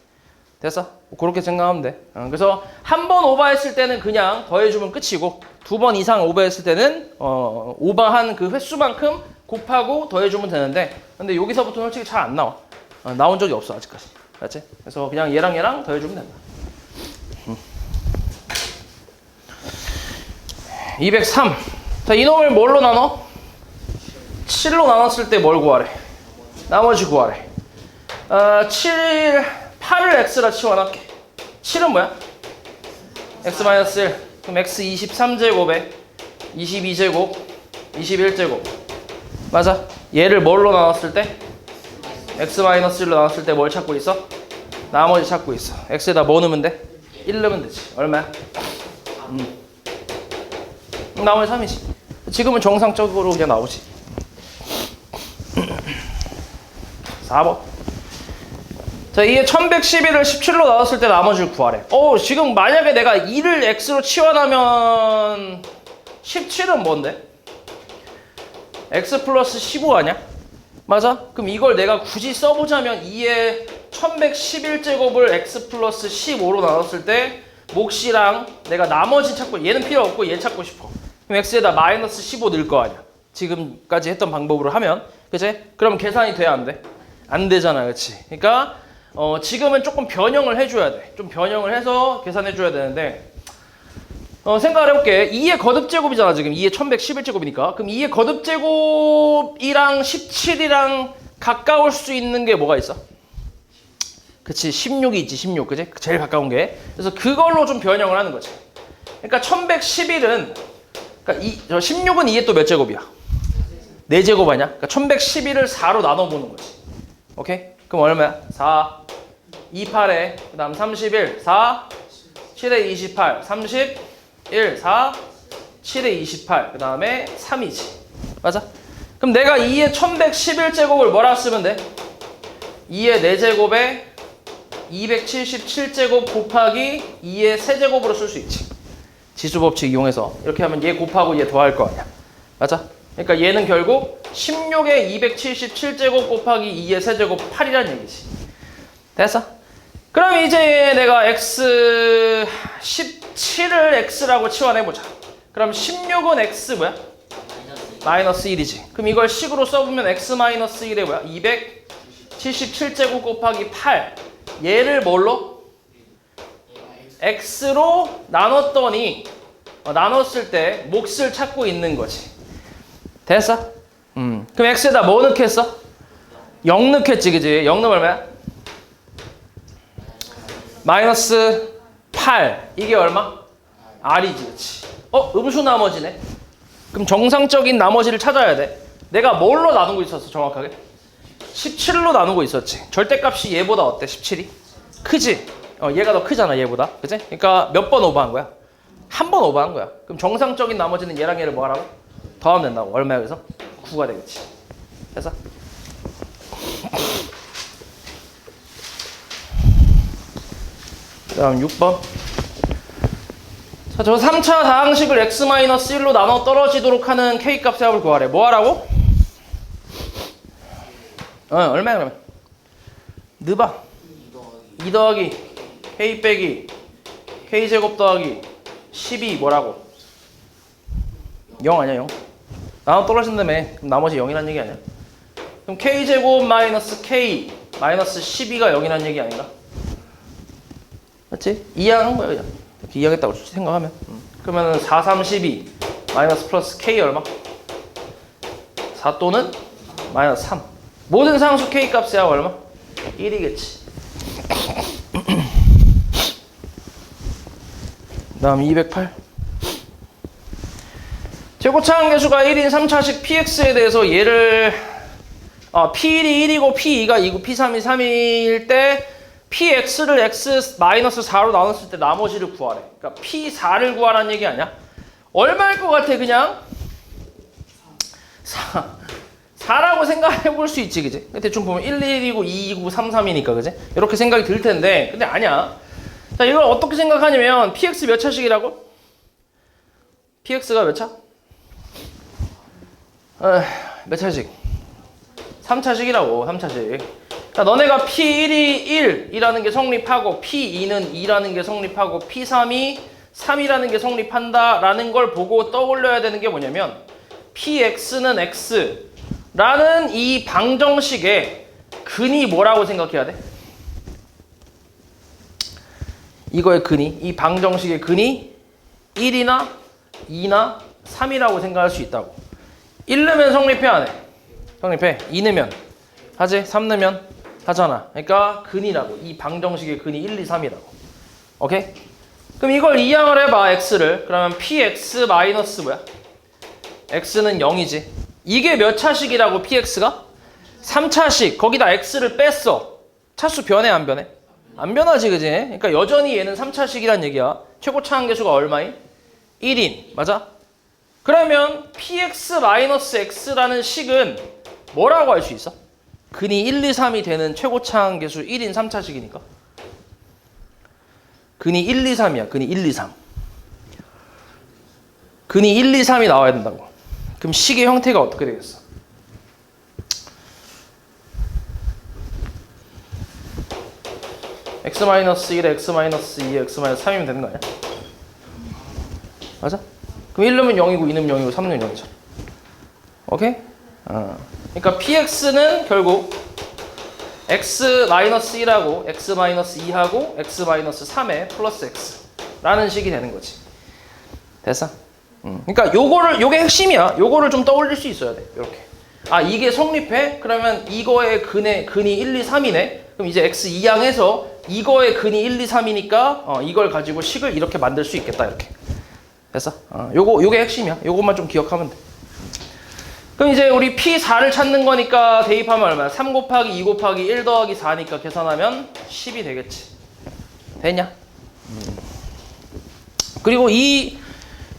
됐어? 그렇게 생각하면 돼. 그래서 한 번 오버했을 때는 그냥 더해주면 끝이고 2번 이상 오버했을 때는 오버한 그 횟수만큼 곱하고 더해주면 되는데 근데 여기서부터는 솔직히 잘 안 나와. 나온 적이 없어 아직까지. 알았지? 그래서 그냥 얘랑 더해주면 된다. 203. 자, 이놈을 뭘로 나눠? 7로 나눴을 때 뭘 구하래? 나머지 구하래. 8을 x라 치환할게. 7은 뭐야? x-1. 그럼 x 23제곱에 22제곱, 21제곱. 맞아? 얘를 뭘로 나눴을 때? x-1로 나눴을 때 뭘 찾고 있어? 나머지 찾고 있어. x에다 뭐 넣으면 돼? 1 넣으면 되지. 얼마야? 나머지 3이지. 지금은 정상적으로 그냥 나오지. 4번. 자, 이게 1111을 17로 나눴을 때 나머지를 구하래. 지금 만약에 내가 2를 x로 치환하면 17은 뭔데? x 플러스 15 아니야? 맞아? 그럼 이걸 내가 굳이 써보자면 2의 1111제곱을 x 플러스 15로 나눴을 때 몫이랑 내가 나머지 찾고 얘는 필요 없고 얘 찾고 싶어. 그럼 x에다 마이너스 15 넣을 거 아니야. 지금까지 했던 방법으로 하면. 그치? 그럼 계산이 돼야 안 돼? 안 되잖아. 그치? 그러니까 지금은 조금 변형을 해줘야 돼. 좀 변형을 해서 계산해줘야 되는데 생각을 해볼게. 2의 거듭제곱이잖아. 지금 2의 1111제곱이니까. 그럼 2의 거듭제곱이랑 17이랑 가까울 수 있는 게 뭐가 있어? 그치, 16이 있지. 16. 그치? 제일 가까운 게. 그래서 그걸로 좀 변형을 하는 거지. 그러니까 1111은 그러니까 16은 2의 또 몇 제곱이야? 4제곱 아니야? 그러니까 1111을 4로 나눠보는 거지. 오케이? 그럼 얼마야? 4, 2, 8에 그 다음 31, 4, 7에 28, 31, 4, 7에 28, 그 다음에 3이지. 맞아? 그럼 내가 2의 1111제곱을 뭐라 쓰면 돼? 2의 4제곱에 277제곱 곱하기 2의 세제곱으로 쓸 수 있지. 지수법칙 이용해서 이렇게 하면 얘 곱하고 얘 더할 거 아니야. 맞아? 그러니까 얘는 결국 16의 277제곱 곱하기 2의 세제곱 8이라는 얘기지. 됐어? 그럼 이제 내가 x 17을 x라고 치환해보자. 그럼 16은 x 뭐야? 마이너스 1이지. 그럼 이걸 식으로 써보면 x 마이너스 1에 뭐야? 277제곱 곱하기 8. 얘를 뭘로? x로 나눴더니 나눴을 때 몫을 찾고 있는 거지. 됐어? 그럼 x에다 뭐 넣겠어? 0 넣겠지, 그지? 0 넣으면 얼마야? 마이너스 8. 이게 얼마? r이지, 그치? 음수 나머지네. 그럼 정상적인 나머지를 찾아야 돼. 내가 뭘로 나누고 있었어, 정확하게? 17로 나누고 있었지. 절대값이 얘보다 어때, 17이? 크지? 얘가 더 크잖아, 얘보다. 그치? 그러니까 몇 번 오버한 거야? 한 번 오버한 거야. 그럼 정상적인 나머지는 얘랑 얘를 뭐 하라고? 더하면 된다고. 얼마야, 그래서? 9가 되겠지. 됐어? 그 다음 6번. 자, 저 3차 다항식을 x-1로 나눠 떨어지도록 하는 k값의 합을 구하래. 뭐 하라고? 얼마야 그러면? 넣어봐. 2 더하기 k 빼기 k제곱 더하기 12 뭐라고? 0 아니야 0? 나눠 떨어진다며. 그럼 나머지 0이란 얘기 아니야? 그럼 k제곱 마이너스 k 마이너스 12가 0이란 얘기 아닌가? 맞지? 이항한 거야 그냥. 이렇게 이항했다고 생각하면. 그러면은 4, 3, 12 마이너스 플러스 k 얼마? 4 또는 마이너스 3. 모든 상수 k 값의 합 얼마? 1이겠지. 다음 208. 최고차항 계수가 1인 3차식 px에 대해서 얘를 p1이 1이고 p2가 2고 p3이 3일 때 px를 x-4로 나눴을 때 나머지를 구하래. 그러니까 p4를 구하라는 얘기 아니야? 얼마일 것 같아 그냥? 4라고 생각해 볼 수 있지, 그지? 대충 보면 1, 1이고 2, 2고 3, 3이니까, 그지? 이렇게 생각이 들 텐데, 근데 아니야. 자, 이걸 어떻게 생각하냐면, px 몇 차식이라고? px가 몇 차? 몇 차식? 3차식이라고, 3차식. 자, 너네가 p1이 1이라는 게 성립하고, p2는 2라는 게 성립하고, p3이 3이라는 게 성립한다라는 걸 보고 떠올려야 되는 게 뭐냐면, px는 x, 라는 이 방정식의 근이 뭐라고 생각해야 돼? 이거의 근이, 이 방정식의 근이 1이나 2나 3이라고 생각할 수 있다고. 1 넣으면 성립해 안 해? 성립해. 2 넣으면 하지? 3 넣으면 하잖아. 그러니까 근이라고. 이 방정식의 근이 1, 2, 3이라고. 오케이? 그럼 이걸 이항을 해봐, x를. 그러면 px 마이너스 뭐야? x는 0이지. 이게 몇 차식이라고 px가? 3차식. 거기다 x를 뺐어. 차수 변해 안 변해? 안 변하지, 그지? 그러니까 여전히 얘는 3차식이란 얘기야. 최고 차항 계수가 얼마인? 1인. 맞아? 그러면 px-x라는 식은 뭐라고 할 수 있어? 근이 1, 2, 3이 되는 최고 차항 계수 1인 3차식이니까. 근이 1, 2, 3이야. 근이 1, 2, 3. 근이 1, 2, 3이 나와야 된다고. 그럼 식의 형태가 어떻게 되겠어? x-1에 x-2에 x-3이면 되는 거 아니야? 맞아? 그럼 1 넣으면 0이고 2 넣으면 0이고 3 넣으면 0이잖아. 오케이? 그러니까 px는 결국 x-1하고 x-2하고 x-3에 플러스 x라는 식이 되는 거지. 됐어? 그러니까 요게 핵심이야. 요거를 좀 떠올릴 수 있어야 돼. 이렇게. 이게 성립해? 그러면 이거의 근이 1, 2, 3이네. 그럼 이제 x2항에서 이거의 근이 1, 2, 3이니까 이걸 가지고 식을 이렇게 만들 수 있겠다. 이렇게. 됐어? 요게 핵심이야. 요것만 좀 기억하면 돼. 그럼 이제 우리 P4를 찾는 거니까 대입하면 얼마야? 3 곱하기 2 곱하기 1 더하기 4니까 계산하면 10이 되겠지. 됐냐? 그리고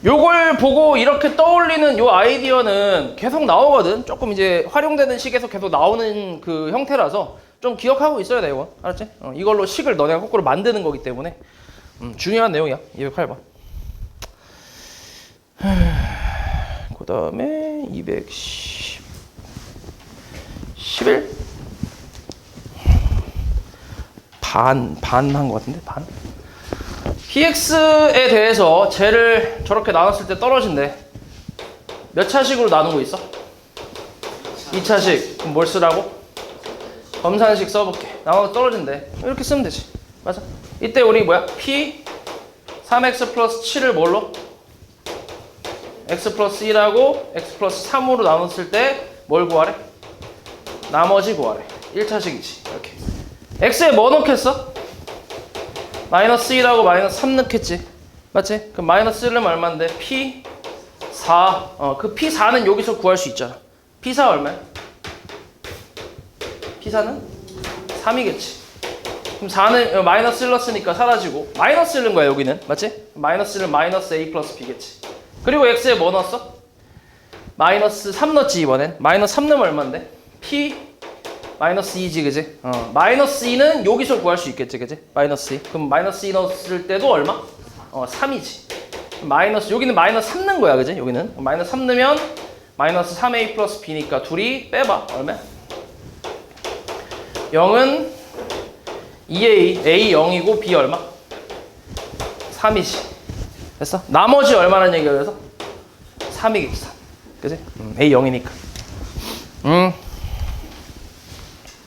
요걸 보고 이렇게 떠올리는 요 아이디어는 계속 나오거든. 조금 이제 활용되는 식에서 계속 나오는 그 형태라서 좀 기억하고 있어야 돼, 이거. 알았지? 이걸로 식을 너네가 거꾸로 만드는 거기 때문에 중요한 내용이야. 208번. 그 다음에 211 반 한 것 같은데? 반? px에 대해서 쟤를 저렇게 나눴을 때 떨어진대. 몇 차식으로 나누고 있어? 2차식. 그럼 뭘 쓰라고? 검산식 써볼게. 나눠서 떨어진대. 이렇게 쓰면 되지. 맞아. 이때 우리 뭐야? p 3x 플러스 7을 뭘로? x 플러스 1하고 x 플러스 3으로 나눴을 때 뭘 구하래? 나머지 구하래. 1차식이지. 이렇게. x에 뭐 넣겠어? 마이너스 1하고 마이너스 3 넣겠지. 맞지? 그럼 마이너스 1은 얼마인데? P4. 그 P4는 여기서 구할 수 있잖아. P4 얼마야? P4는 3이겠지. 그럼 4는 마이너스 1 넣었으니까 사라지고 마이너스 1은 거야 여기는. 맞지? 마이너스 1은 마이너스 A 플러스 B겠지. 그리고 X에 뭐 넣었어? 마이너스 3 넣었지 이번엔. 마이너스 3 넣으면 얼마인데? P 마이너스 2지 그지? 마이너스 2는 여기서 구할 수 있겠지 그지? 마이너스 2. 그럼 마이너스 2 넣었을 때도 얼마? 3이지. 마이너스 여기는 마이너스 3 넣은 거야 그지? 여기는 마이너스 3 넣으면 마이너스 3A 플러스 B니까 둘이 빼봐. 얼마야? 0은 2A, A 0이고 B 얼마? 3이지. 됐어? 나머지 얼마라는 얘기야 그래서? 3이겠지 3. 그지? A 0이니까.